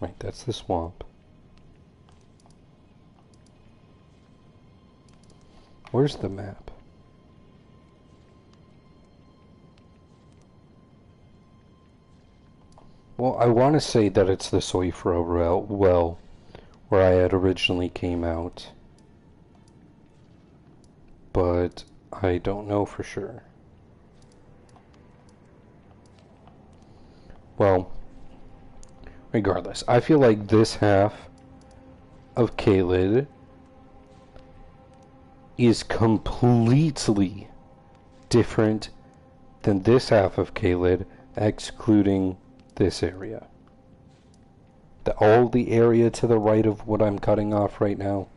Right, that's the swamp. Where's the map? Well, I want to say that it's the Soifro well, where I had originally came out, but I don't know for sure. Well, regardless, I feel like this half of Caelid is completely different than this half of Caelid, excluding this area. All the area to the right of what I'm cutting off right now,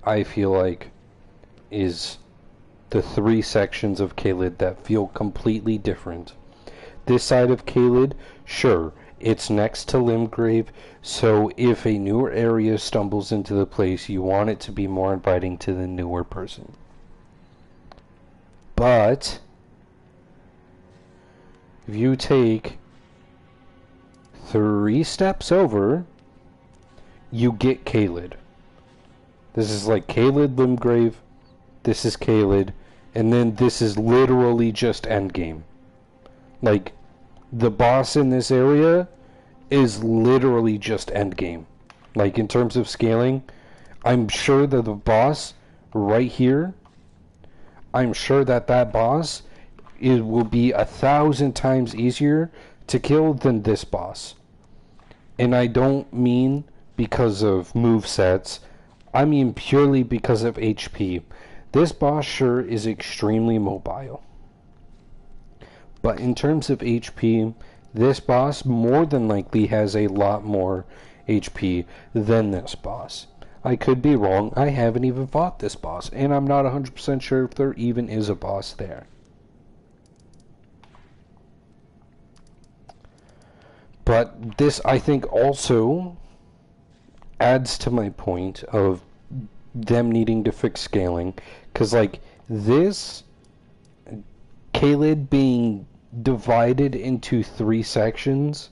I feel like, is the three sections of Caelid that feel completely different. This side of Caelid, sure, it's next to Limgrave, so if a newer area stumbles into the place, you want it to be more inviting to the newer person. But if you take 3 steps over, you get Caelid. This is like Caelid, Limgrave, this is Caelid, and then this is literally just endgame. Like, the boss in this area is literally just endgame. Like, in terms of scaling, I'm sure that the boss right here, I'm sure that that boss, it will be 1,000 times easier to kill than this boss. And I don't mean because of movesets, I mean purely because of HP. This boss sure is extremely mobile. But in terms of HP, this boss more than likely has a lot more HP than this boss. I could be wrong, I haven't even fought this boss, and I'm not 100% sure if there even is a boss there. But this, I think, also adds to my point of them needing to fix scaling, because, like, this Caelid being divided into 3 sections,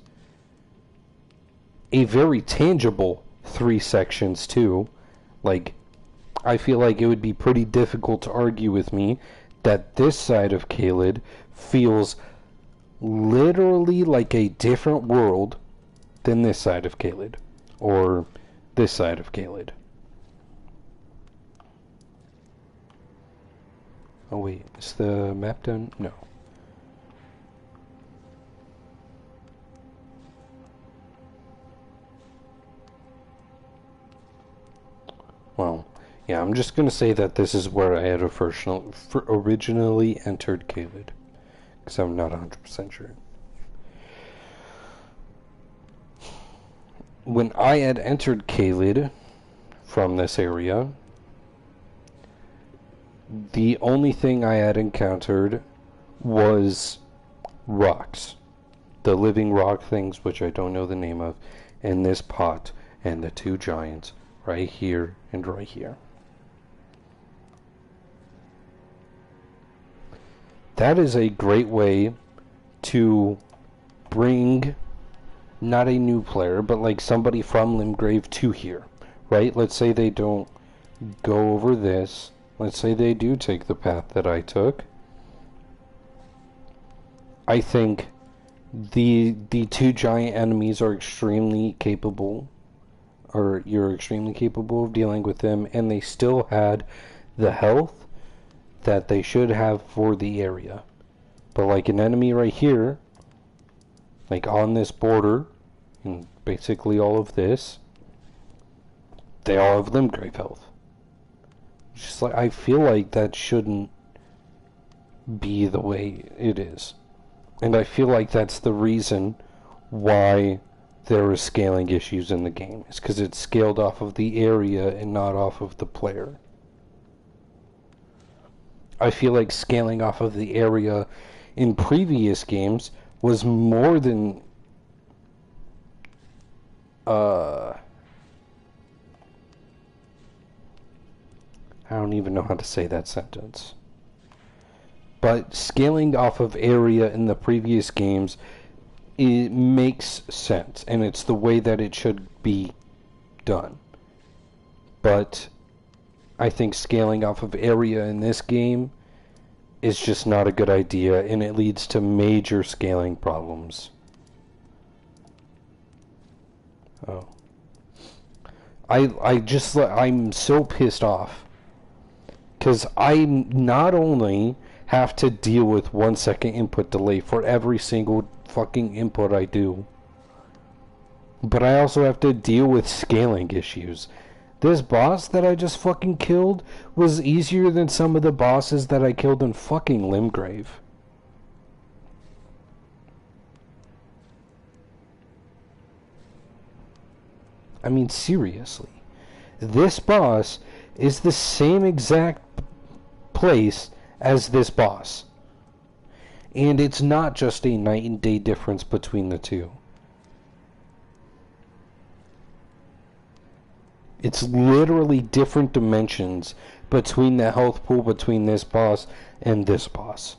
a very tangible 3 sections too. Like, I feel like it would be pretty difficult to argue with me that this side of Caelid feels literally like a different world than this side of Caelid, or this side of Caelid. Oh wait, is the map done? No. Well, yeah, I'm just going to say that this is where I had originally entered Caelid, because I'm not 100% sure. When I had entered Caelid from this area, the only thing I had encountered was rocks. The living rock things, which I don't know the name of, and this pot, and the 2 giants right here and right here. That is a great way to bring not a new player, but like somebody from Limgrave to here, right? Let's say they don't go over this. Let's say they do take the path that I took. I think the 2 giant enemies are extremely capable, or you're extremely capable of dealing with them, and they still had the health that they should have for the area. But like an enemy right here, like on this border, and basically all of this, they all have Limgrave health. Just like, I feel like that shouldn't be the way it is. And I feel like that's the reason why there are scaling issues in the game. It's because it's scaled off of the area and not off of the player. I feel like scaling off of the area in previous games was more than I don't even know how to say that sentence. But scaling off of area in the previous games, it makes sense, and it's the way that it should be done. But I think scaling off of area in this game is just not a good idea, and it leads to major scaling problems. Oh. I'm so pissed off. Because I not only have to deal with 1-second input delay for every single fucking input I do, but I also have to deal with scaling issues. This boss that I just fucking killed was easier than some of the bosses that I killed in fucking Limgrave. I mean, seriously. This boss is the same exact place as this boss. And it's not just a night and day difference between the two. It's literally different dimensions between the health pool between this boss and this boss.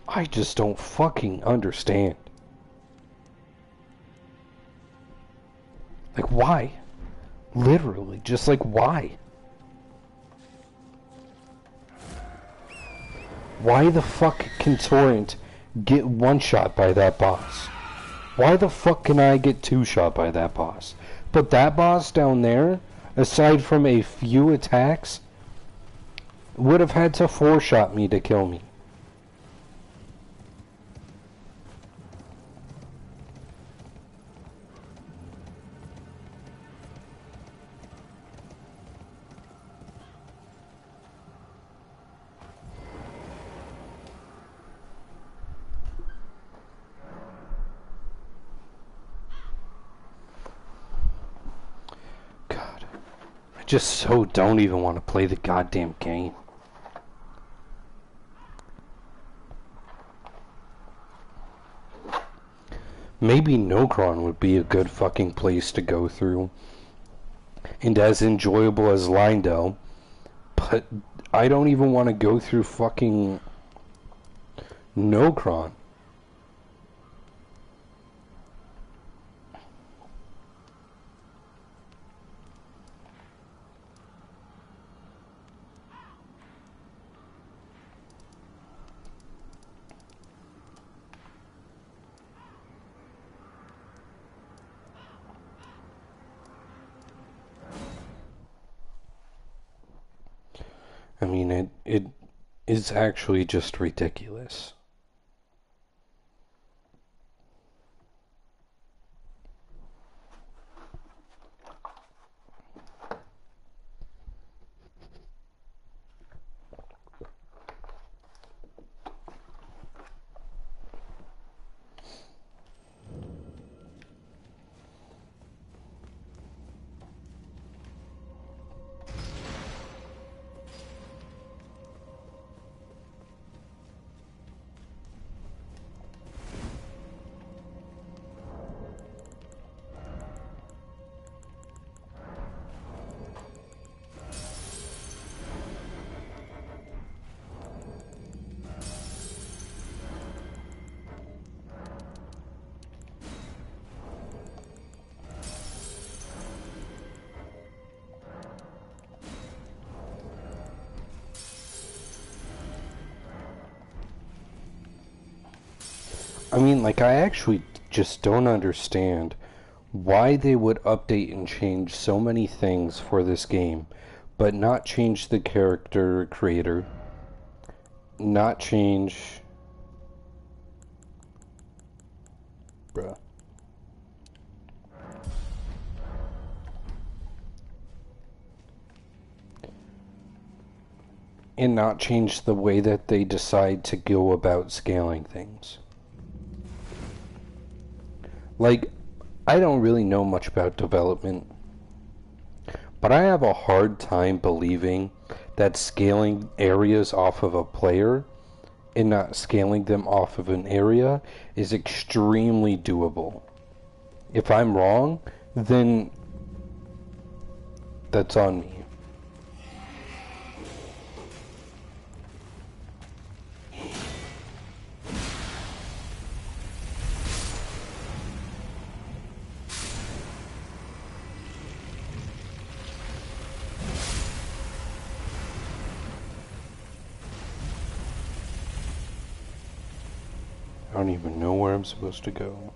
I just don't fucking understand. Like, why? Literally, just like, why? Why the fuck can Torrent get one shot by that boss? Why the fuck can I get two shot by that boss? But that boss down there, aside from a few attacks, would have had to four shot me to kill me. God, I just so don't even want to play the goddamn game. Maybe Nokron would be a good fucking place to go through. And as enjoyable as Lindell. But I don't even want to go through fucking Nokron. I mean, it is actually just ridiculous. I mean, like, I actually just don't understand why they would update and change so many things for this game, but not change the character creator, not change... Bruh. And not change the way that they decide to go about scaling things. Like, I don't really know much about development, but I have a hard time believing that scaling areas off of a player and not scaling them off of an area is extremely doable. If I'm wrong, then that's on me. I don't even know where I'm supposed to go.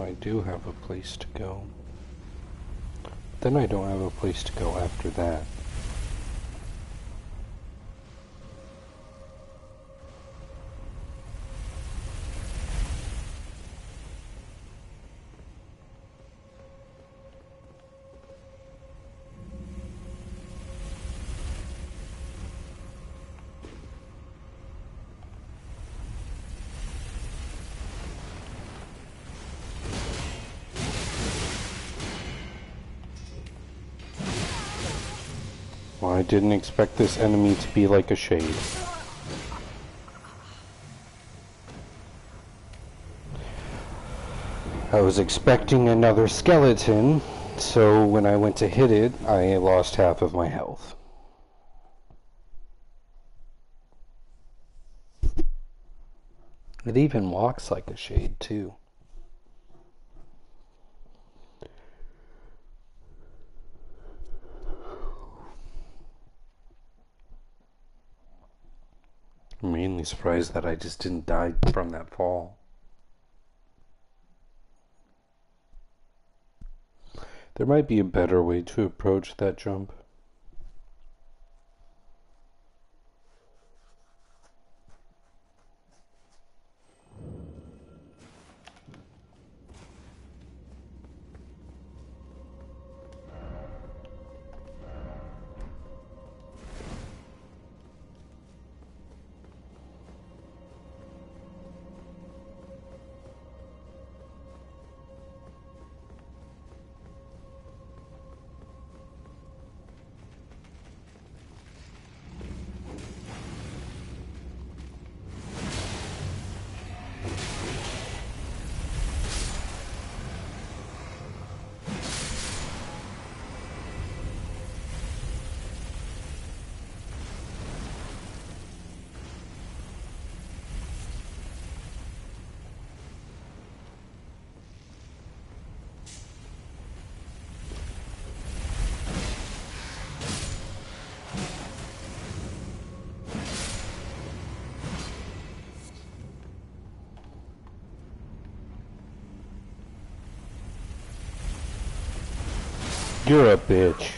now I do have a place to go. Then I don't have a place to go after that. Well, I didn't expect this enemy to be like a shade. I was expecting another skeleton, so when I went to hit it, I lost half of my health. It even walks like a shade, too. I'm mainly surprised that I just didn't die from that fall. There might be a better way to approach that jump. You're a bitch.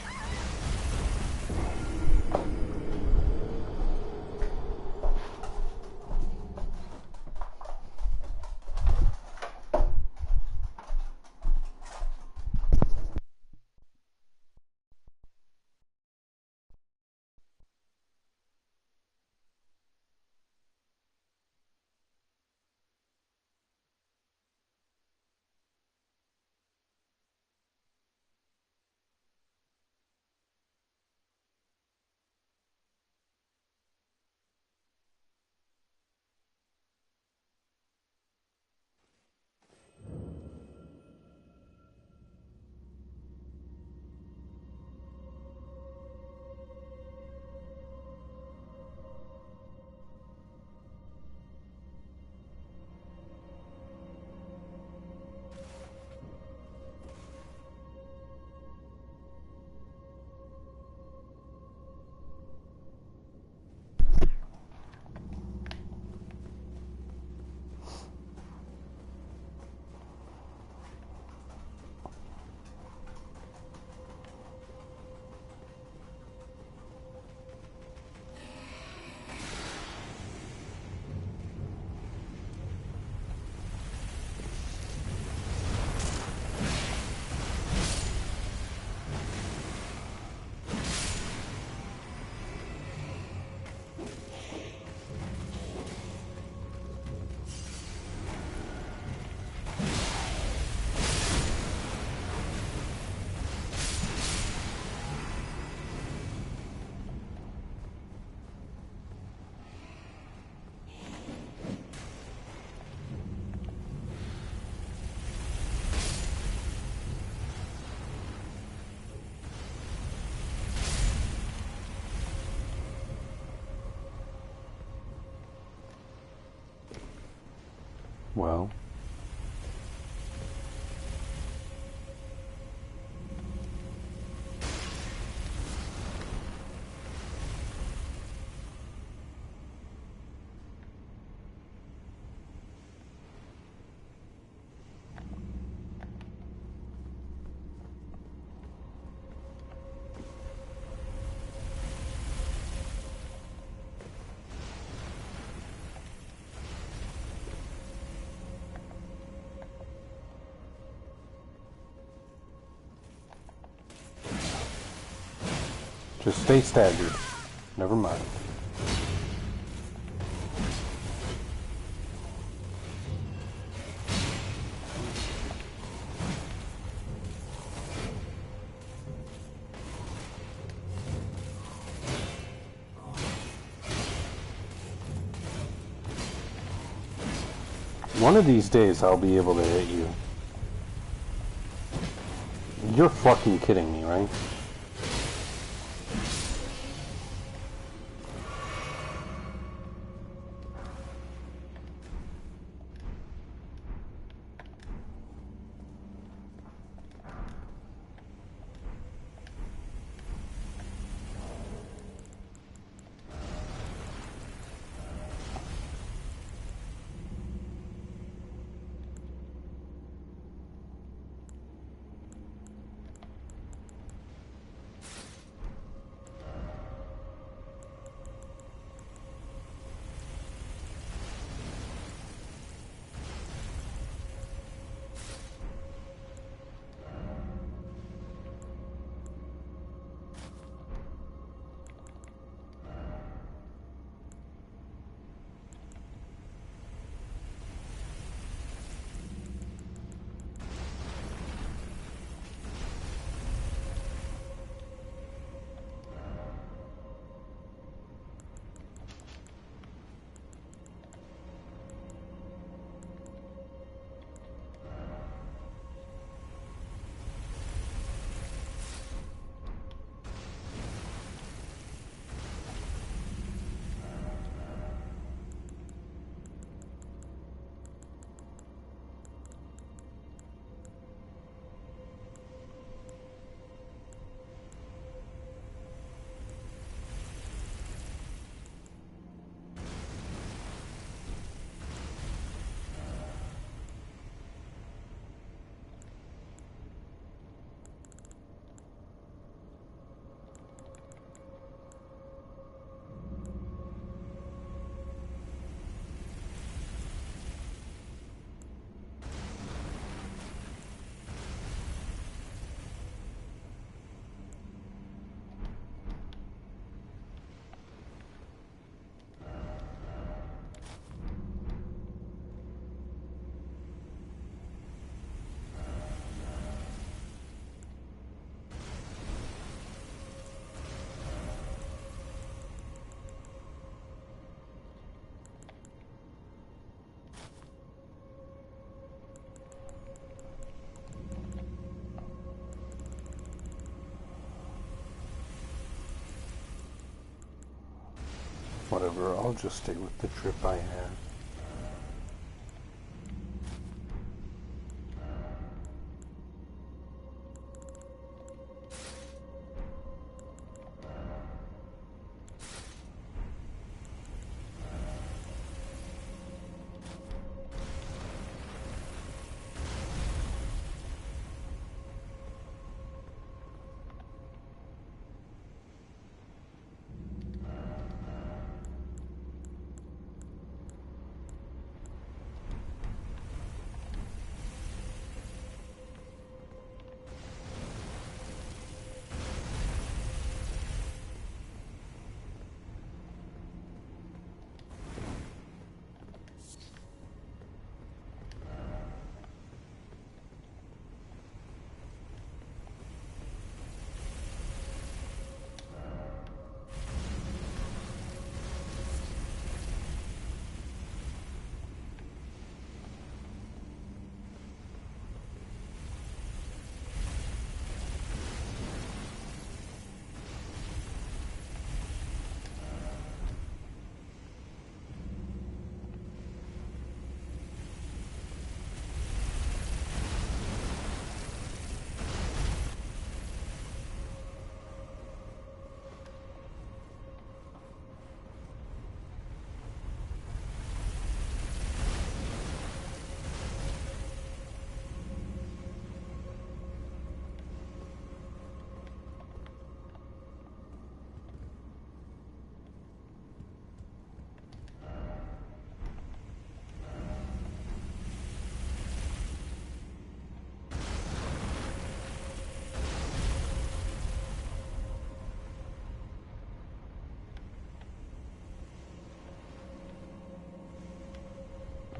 Well, Just stay staggered. Never mind. One of these days I'll be able to hit you. You're fucking kidding me, right? Whatever, I'll just stay with the trip I have.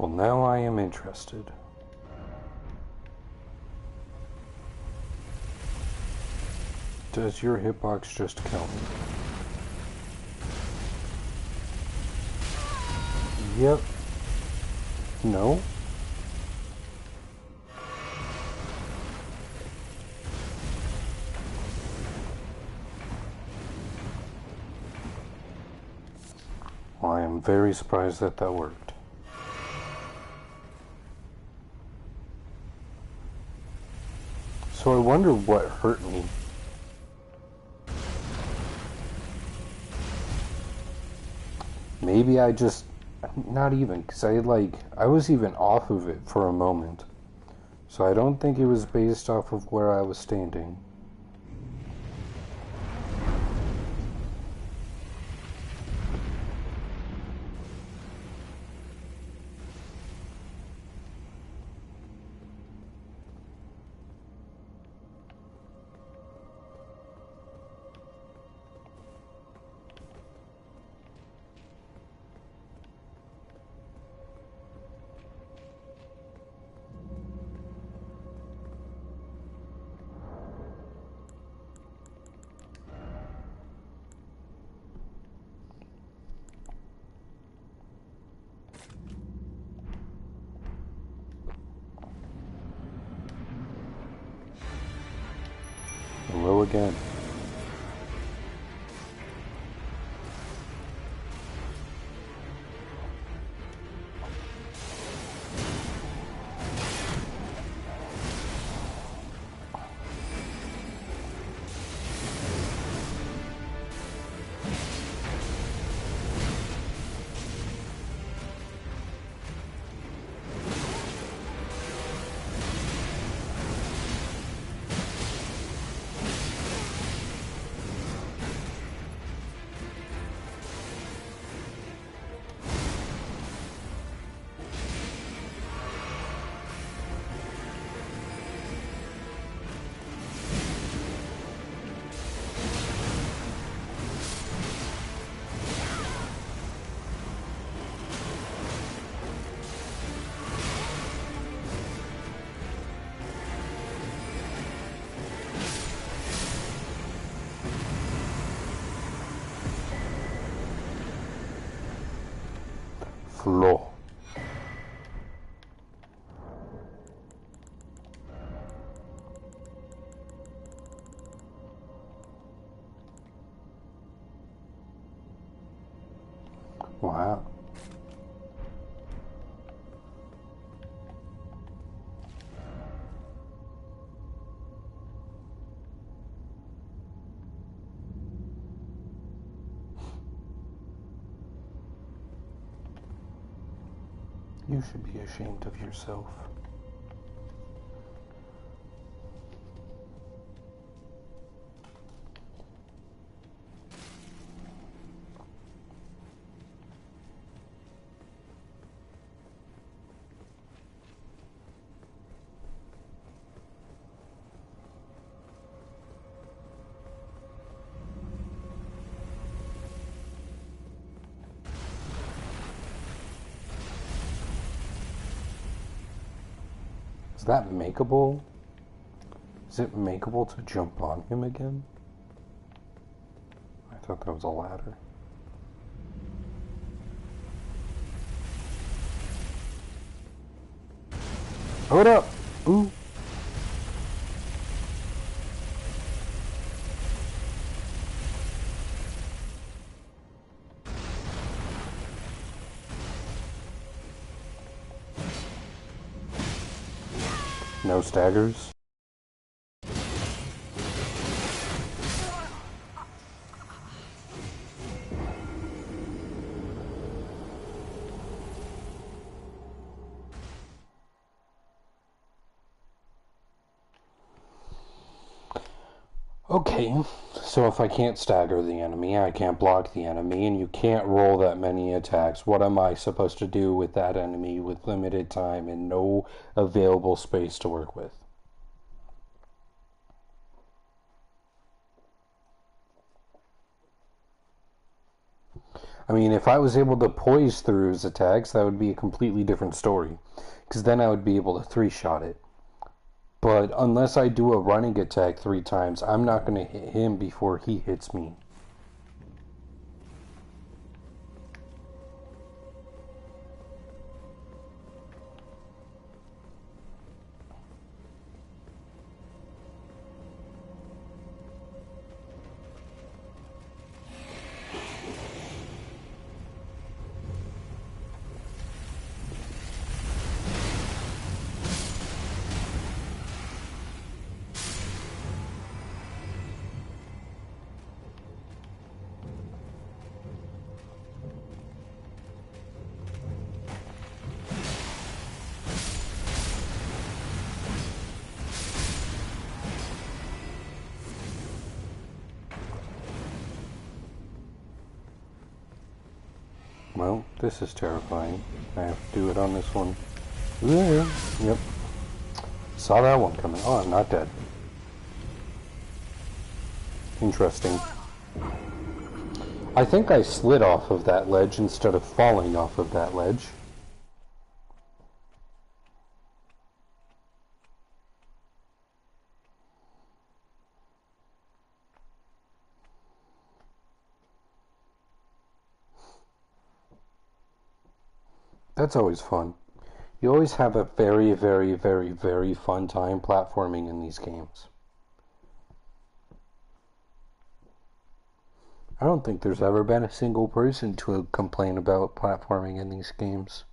Well, now I am interested. Does your hitbox just count? Yep. No? Well, I am very surprised that that worked. So I wonder what hurt me. Maybe I just... Not even, because I was even off of it for a moment. So I don't think it was based off of where I was standing. Hello again. Floor. Wow. You should be ashamed of yourself. Is that makeable? Is it makeable to jump on him again? I thought that was a ladder. Hold up! Ooh! No staggers? Okay, so if I can't stagger the enemy, I can't block the enemy, and you can't roll that many attacks, what am I supposed to do with that enemy with limited time and no available space to work with? I mean, if I was able to poise through his attacks, that would be a completely different story. Because then I would be able to three-shot it. But unless I do a running attack 3 times, I'm not going to hit him before he hits me. Well, this is terrifying. I have to do it on this one. Yeah, yep. Saw that one coming. Oh, I'm not dead. Interesting. I think I slid off of that ledge instead of falling off of that ledge. That's always fun. You always have a very, very, very, very fun time platforming in these games. I don't think there's ever been a single person to complain about platforming in these games.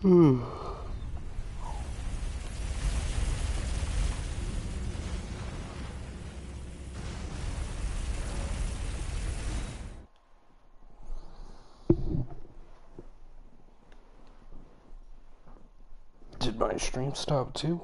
Did my stream stop too?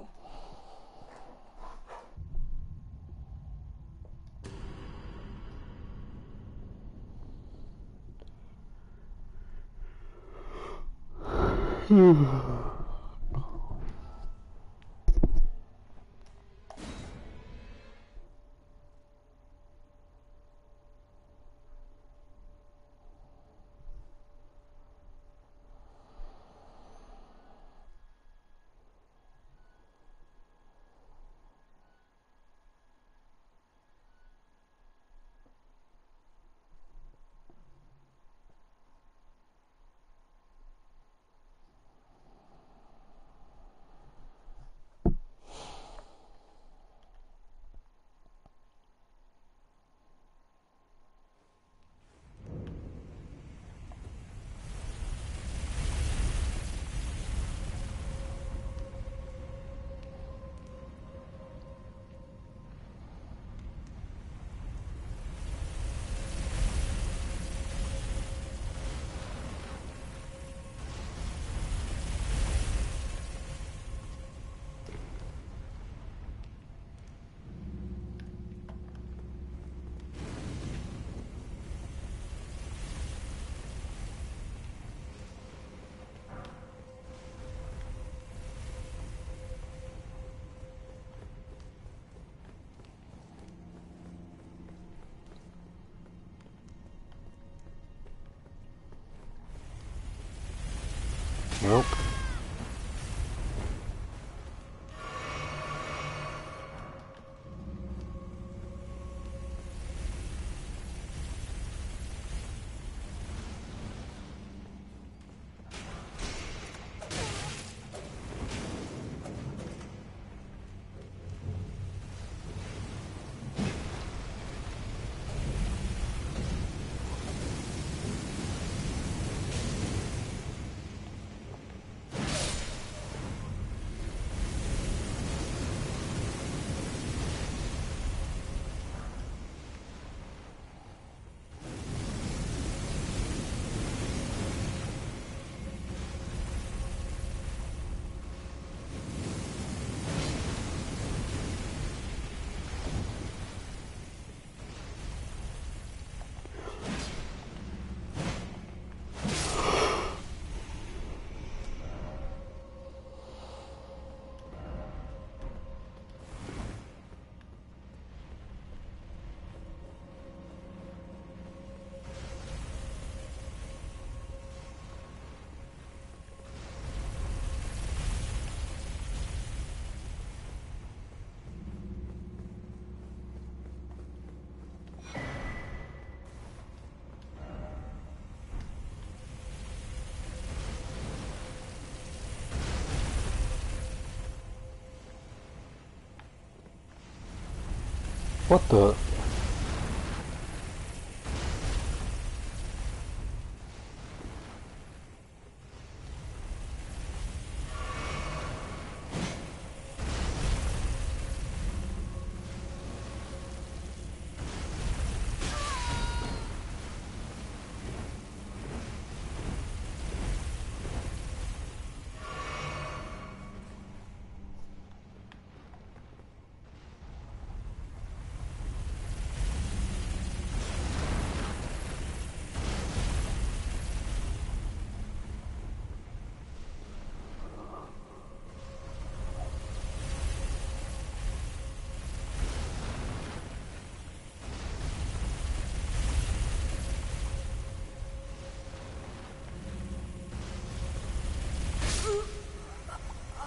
Nope. What the?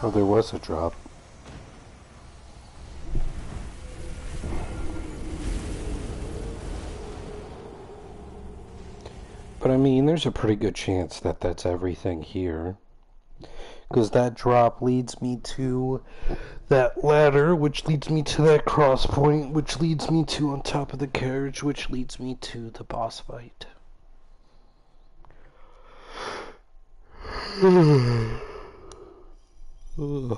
Oh, there was a drop. But I mean, there's a pretty good chance that that's everything here. Because that drop leads me to that ladder, which leads me to that cross point, which leads me to on top of the carriage, which leads me to the boss fight. Ugh.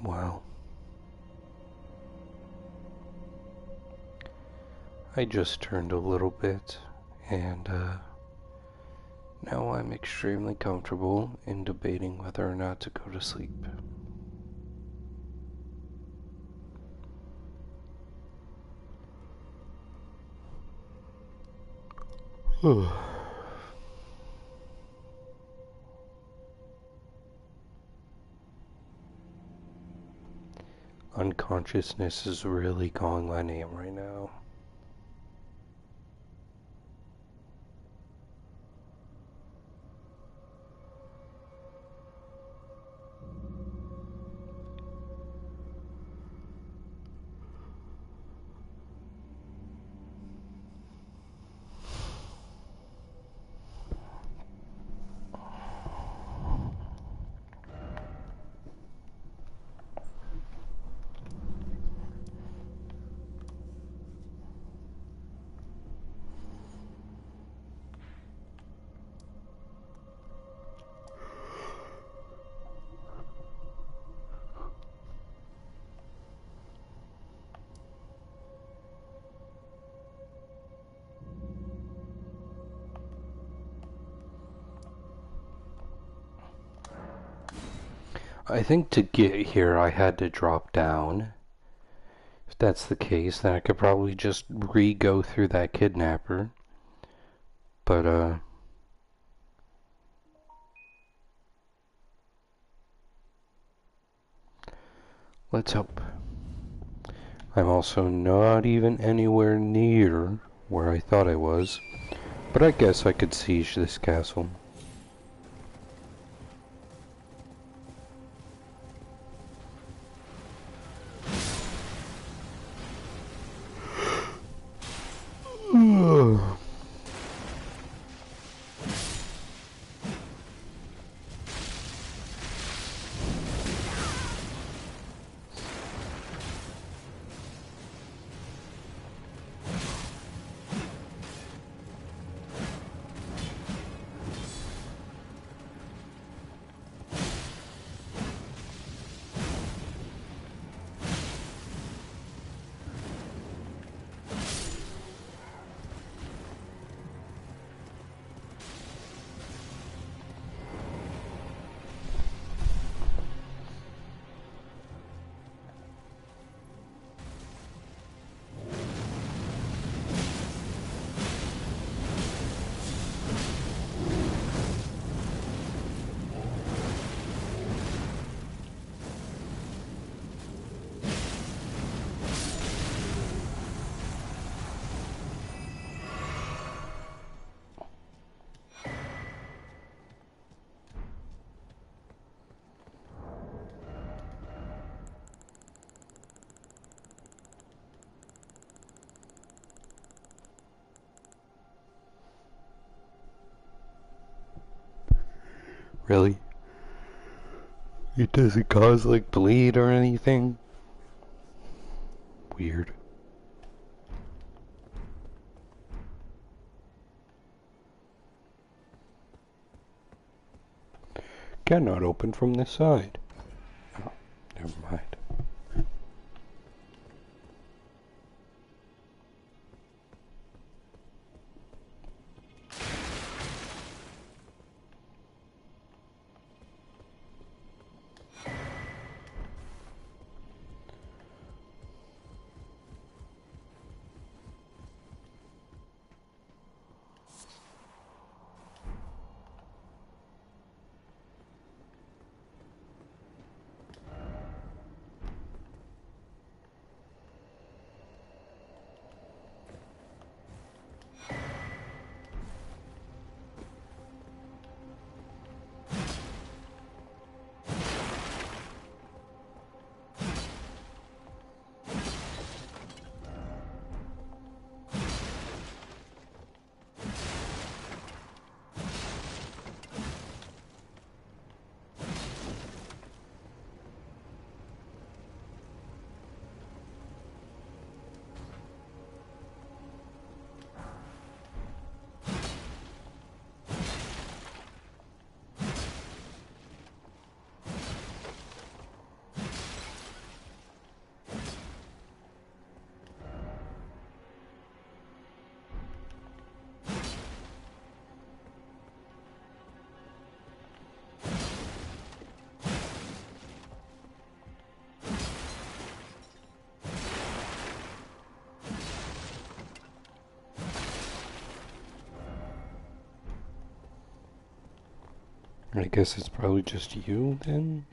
Wow. I just turned a little bit, and now I'm extremely comfortable in debating whether or not to go to sleep. Unconsciousness is really calling my name right now. I think to get here I had to drop down. If that's the case, then I could probably just re-go through that kidnapper. But, let's hope. I'm also not even anywhere near where I thought I was. But I guess I could siege this castle. Really? It doesn't cause like bleed or anything? Weird. Cannot open from this side. Oh, never mind. I guess it's probably just you then?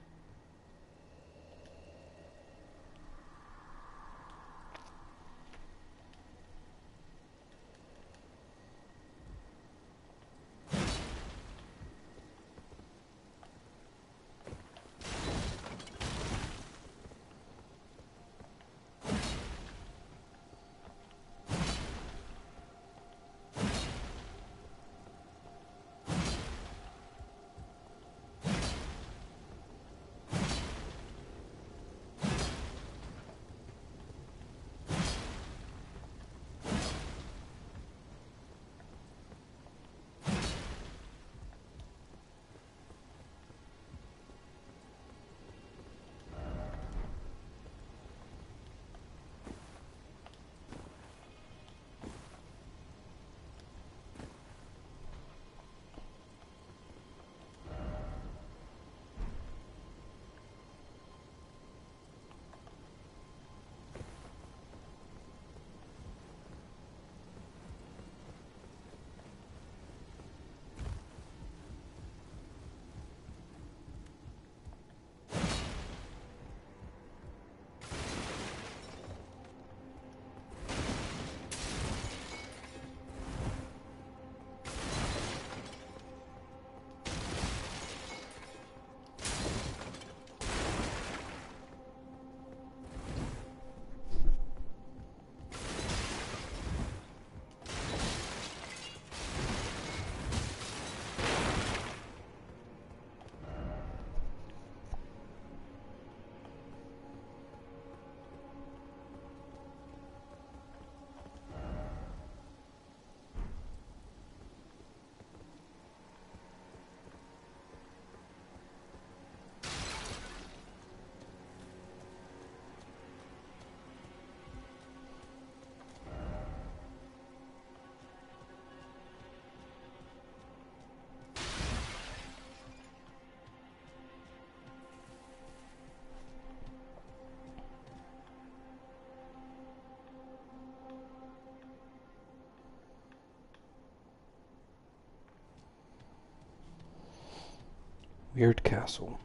Weird castle.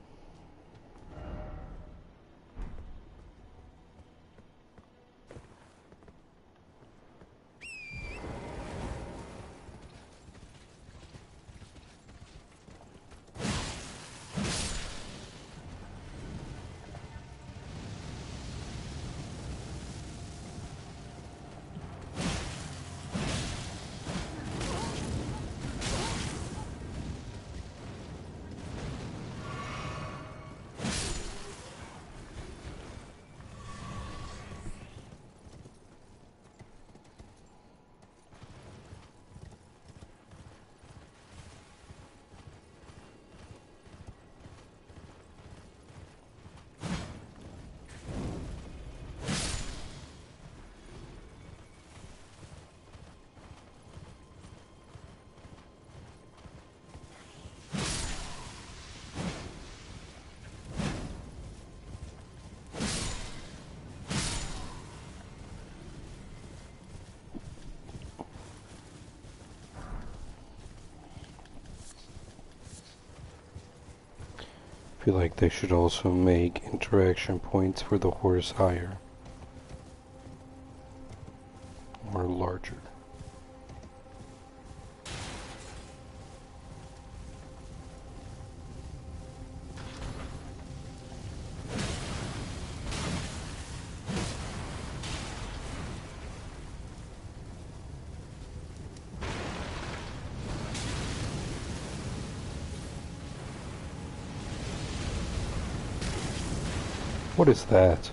I feel like they should also make interaction points for the horse higher or larger. What is that?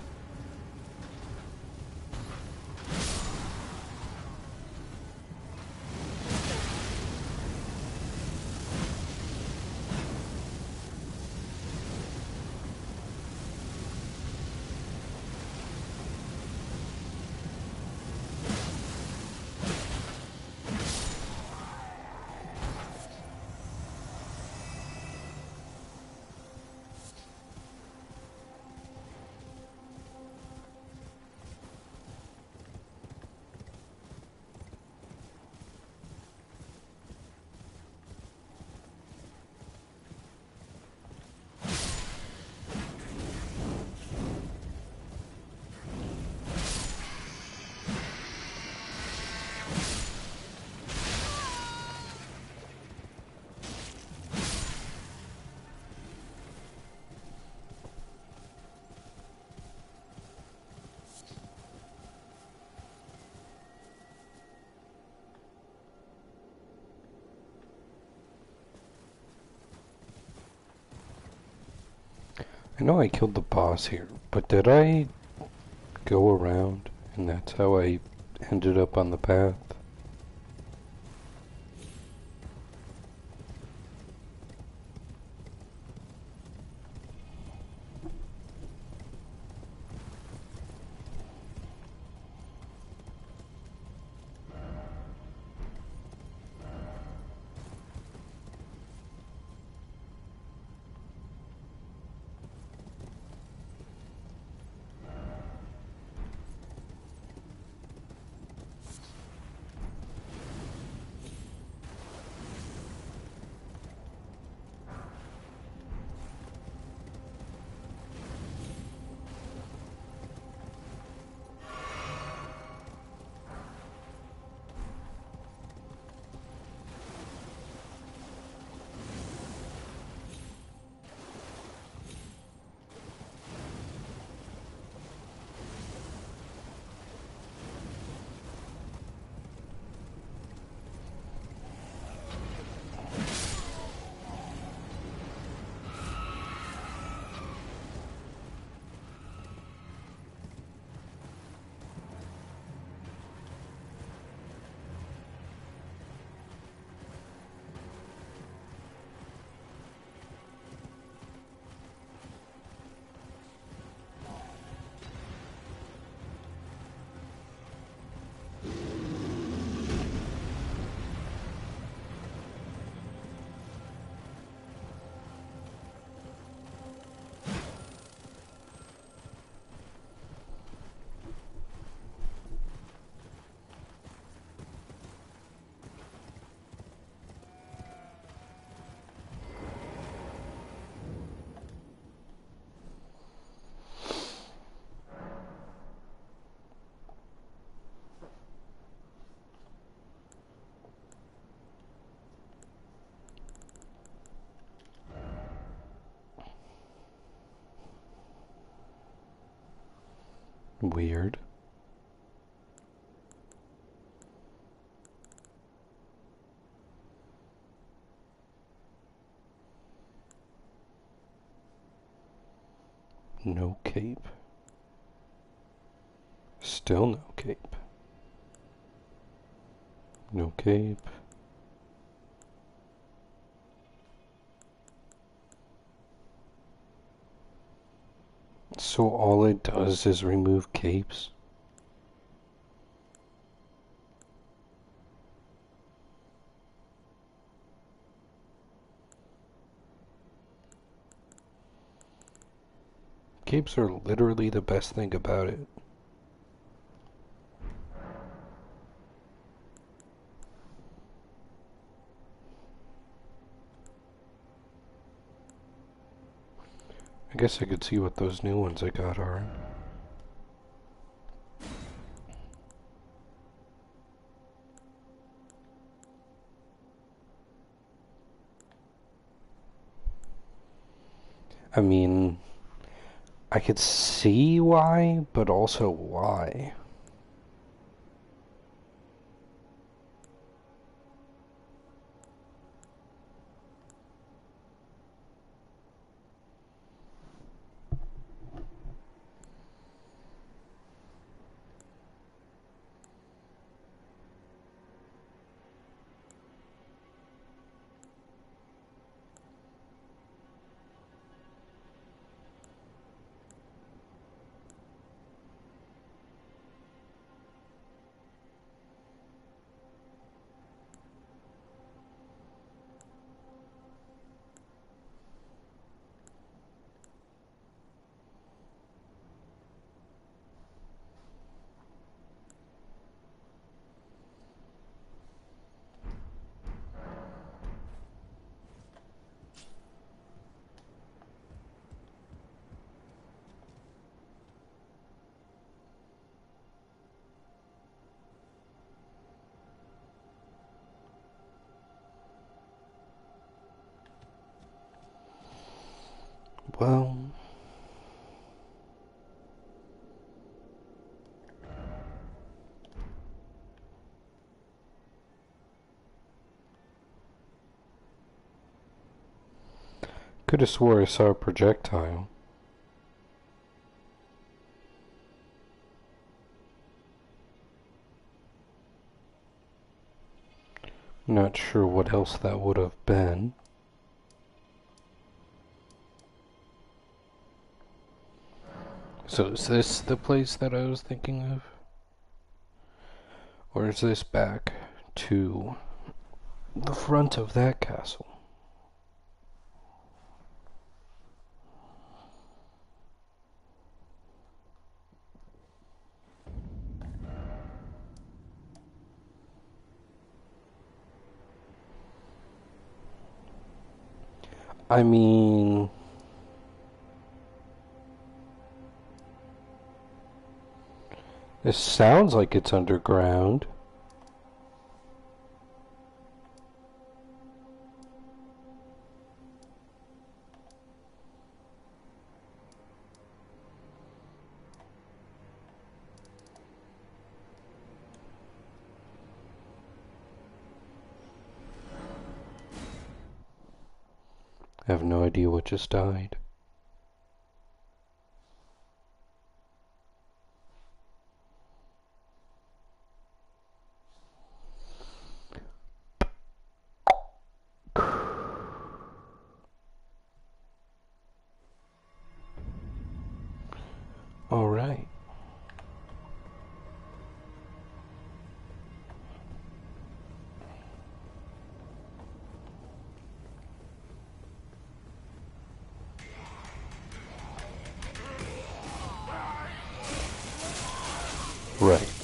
I know I killed the boss here, but did I go around and that's how I ended up on the path? Weird. No cape. Still no cape. No cape. So all it does is remove capes? Capes are literally the best thing about it. I guess I could see what those new ones I got are. I mean, I could see why, but also why. Well, could have swore I saw a projectile. Not sure what else that would have been. So is this the place that I was thinking of? Or is this back to the front of that castle? I mean, it sounds like it's underground. I have no idea what just died. All right. Right.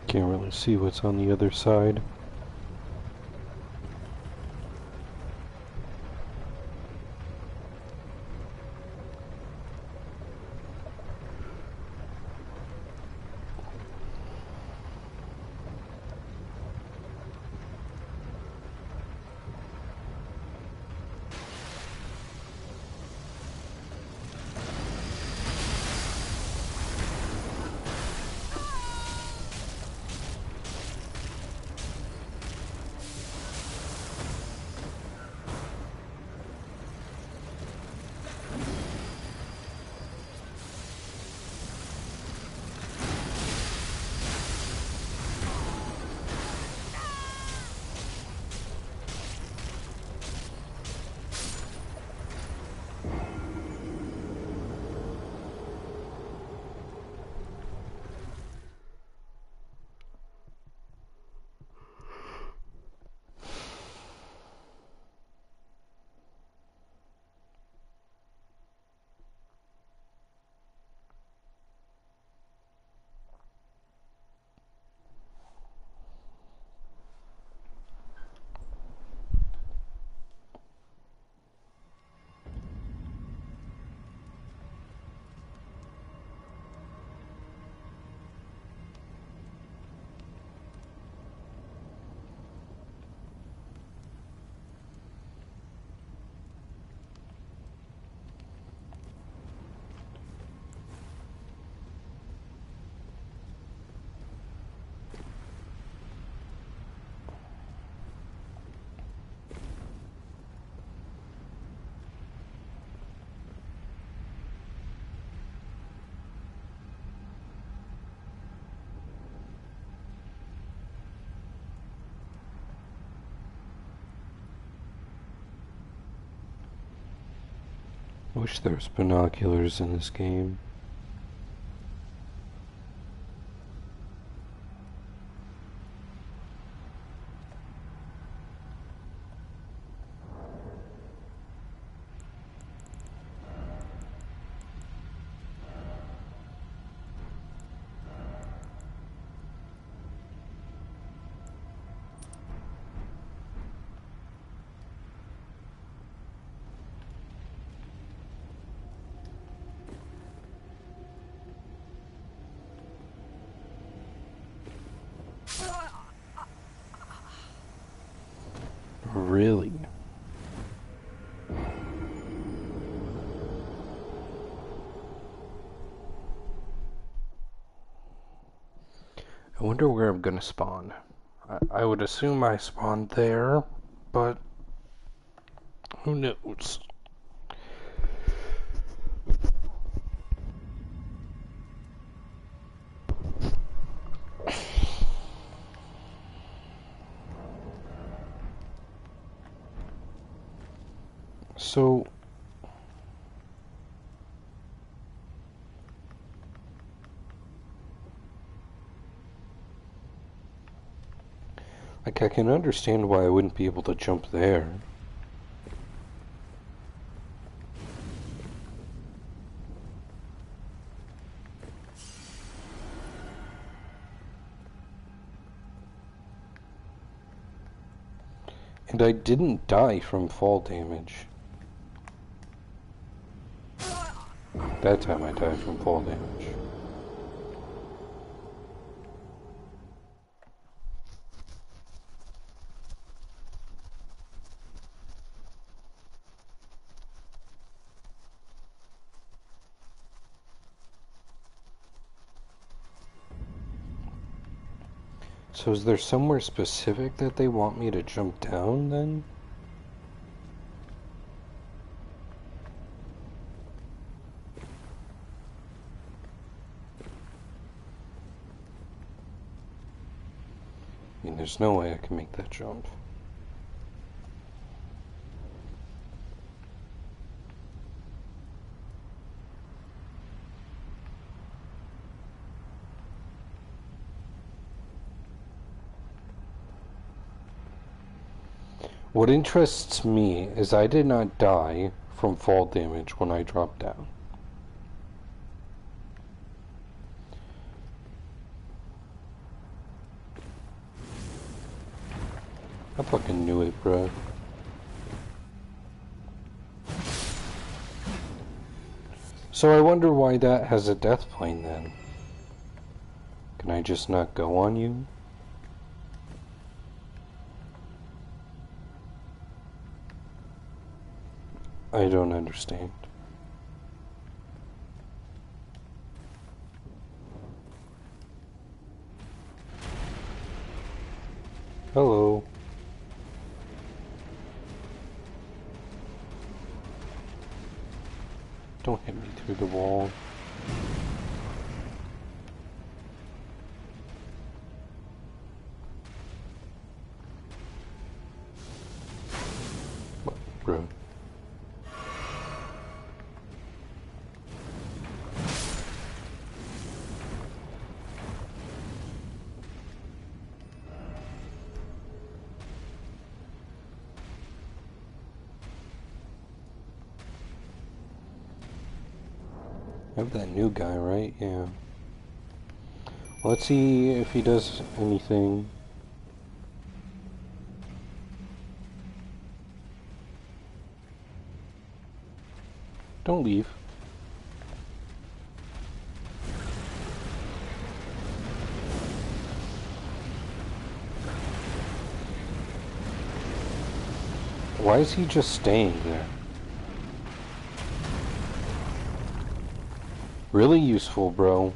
Can't really see what's on the other side. I wish there was binoculars in this game. Really? I wonder where I'm gonna spawn. I would assume I spawned there, but who knows? So, like, I can understand why I wouldn't be able to jump there. And I didn't die from fall damage. That time I died from fall damage. So is there somewhere specific that they want me to jump down then? I mean, there's no way I can make that jump. What interests me is I did not die from fall damage when I dropped down. I fucking knew it, bro. So I wonder why that has a death plane then. Can I just not go on you? I don't understand. Hello. Don't hit me through the wall. What, bro? I have that new guy, right? Yeah. Let's see if he does anything. Don't leave. Why is he just staying there? Really useful, bro.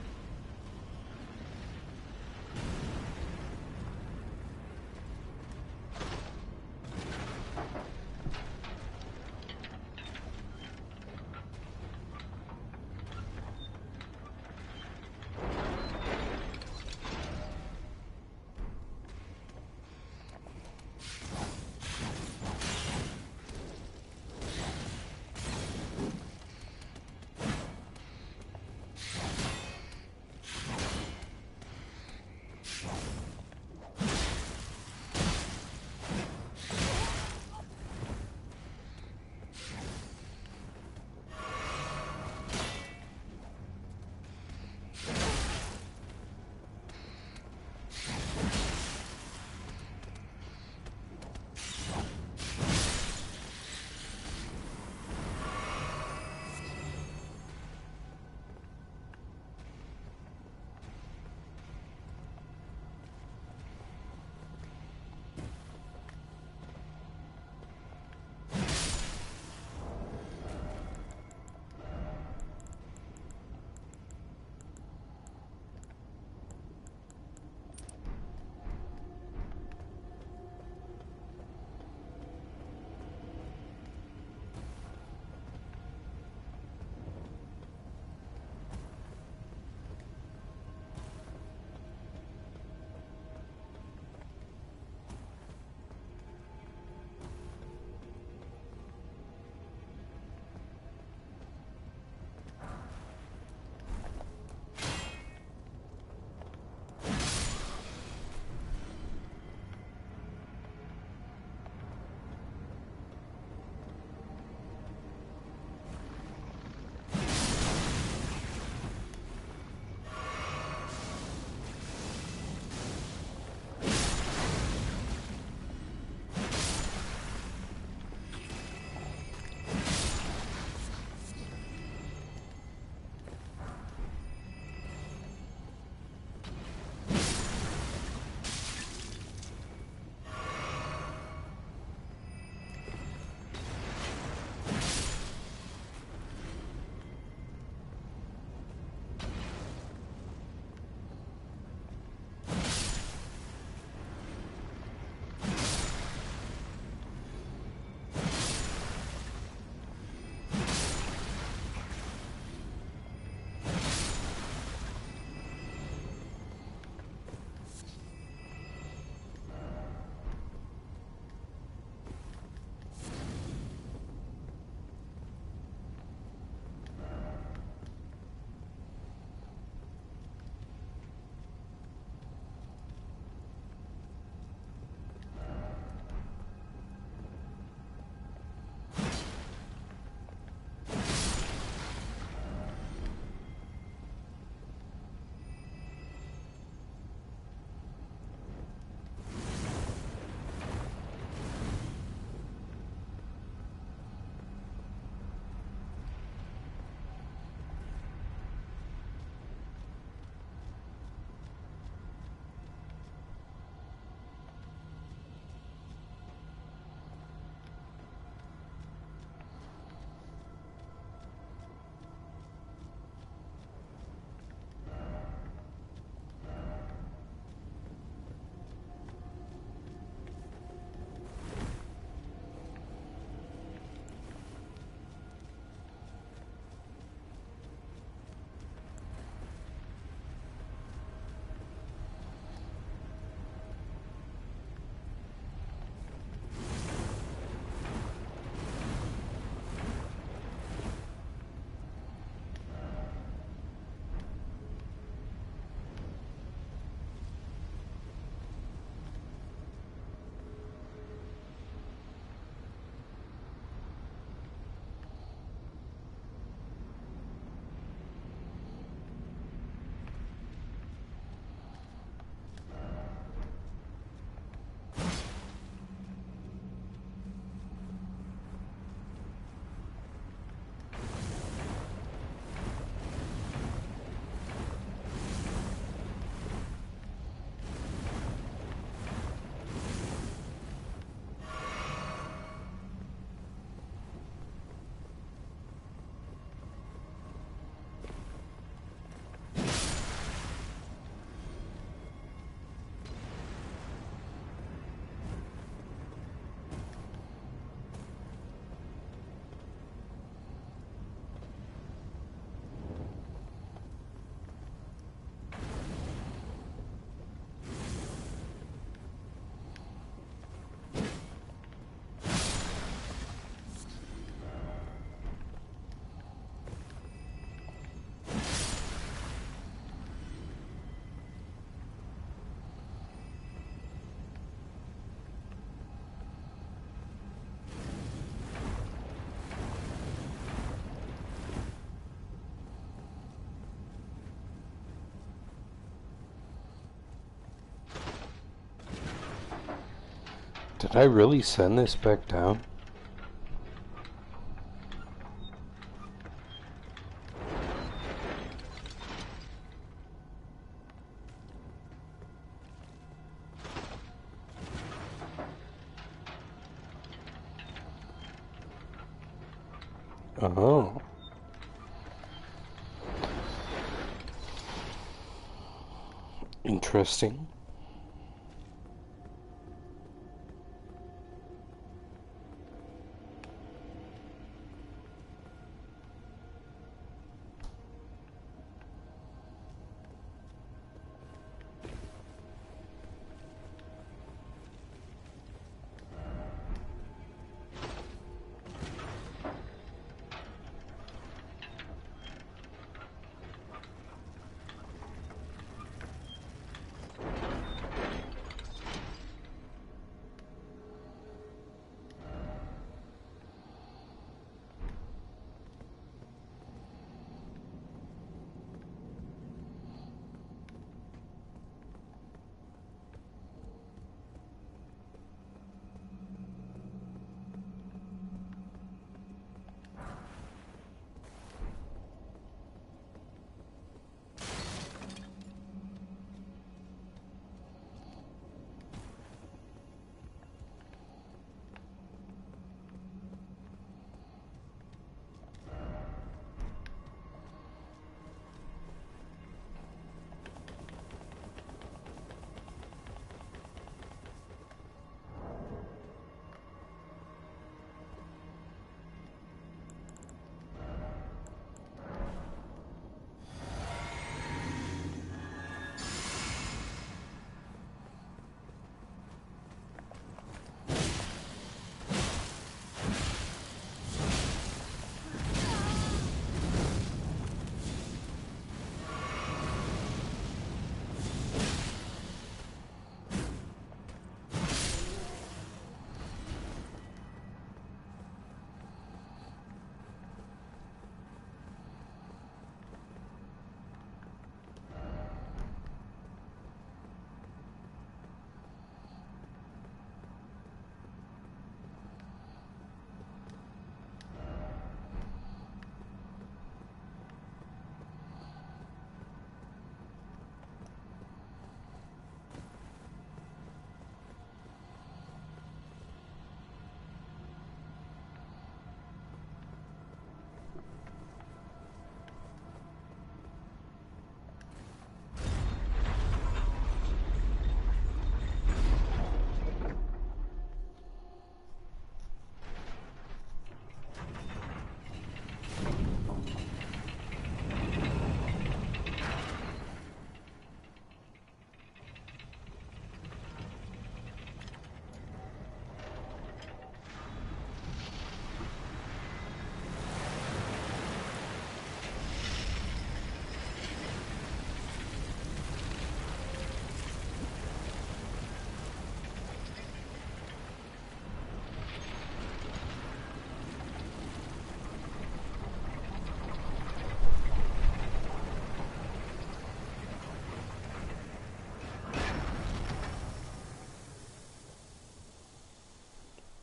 Did I really send this back down? Oh. Interesting.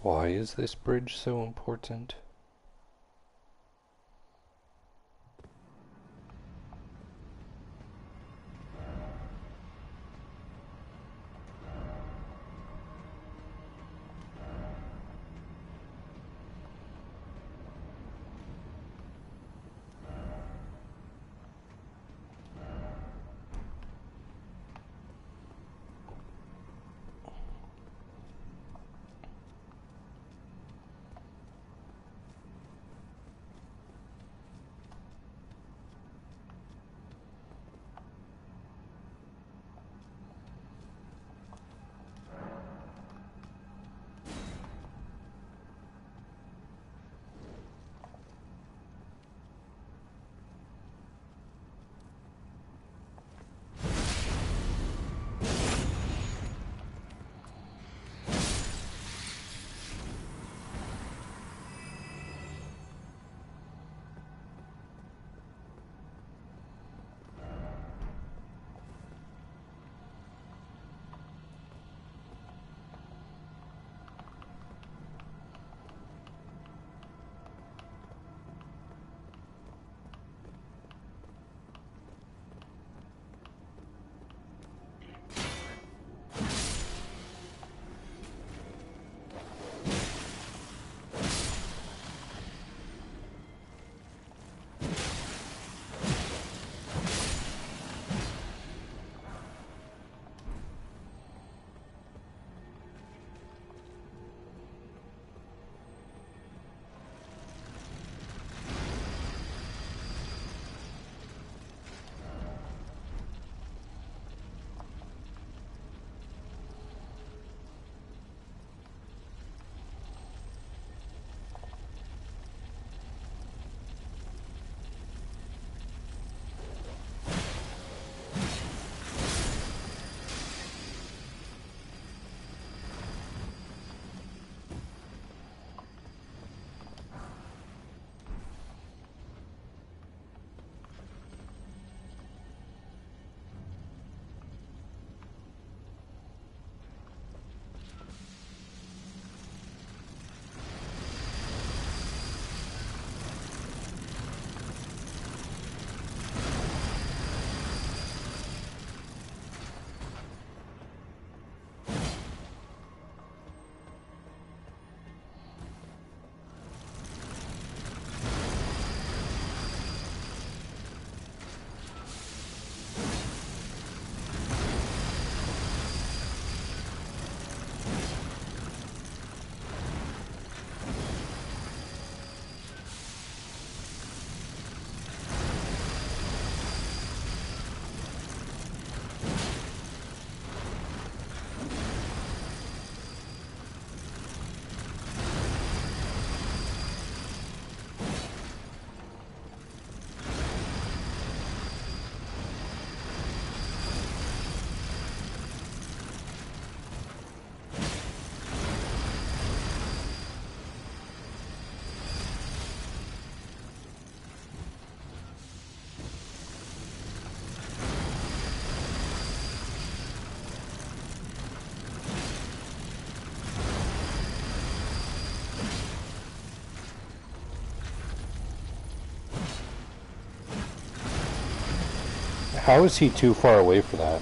Why is this bridge so important? How is he too far away for that?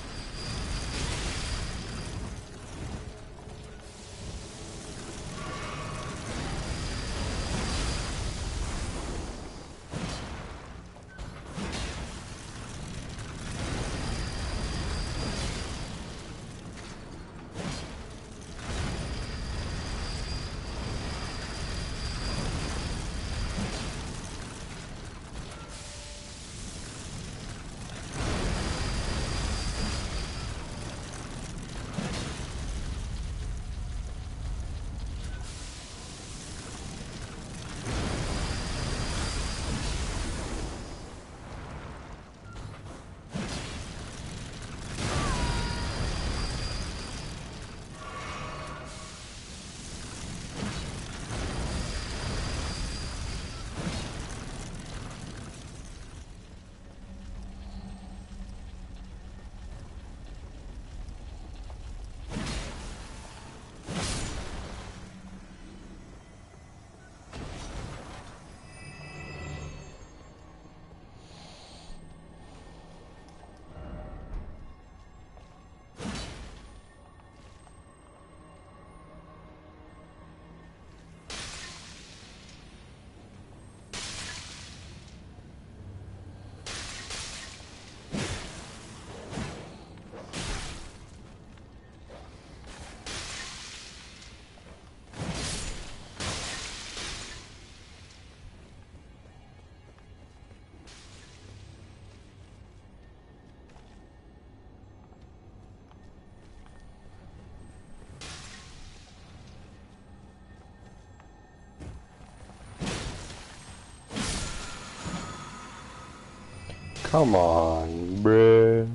Come on, bruh.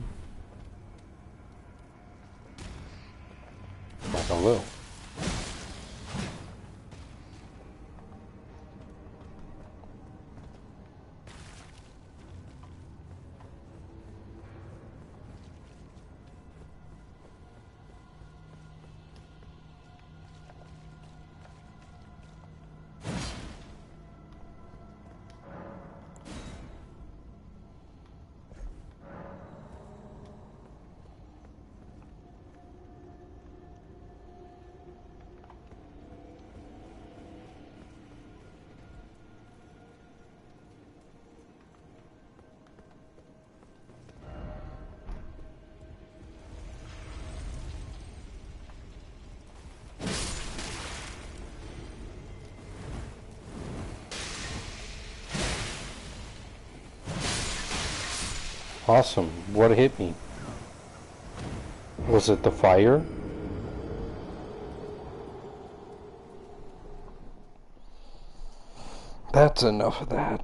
Like a little. Awesome. What hit me? Was it the fire? That's enough of that.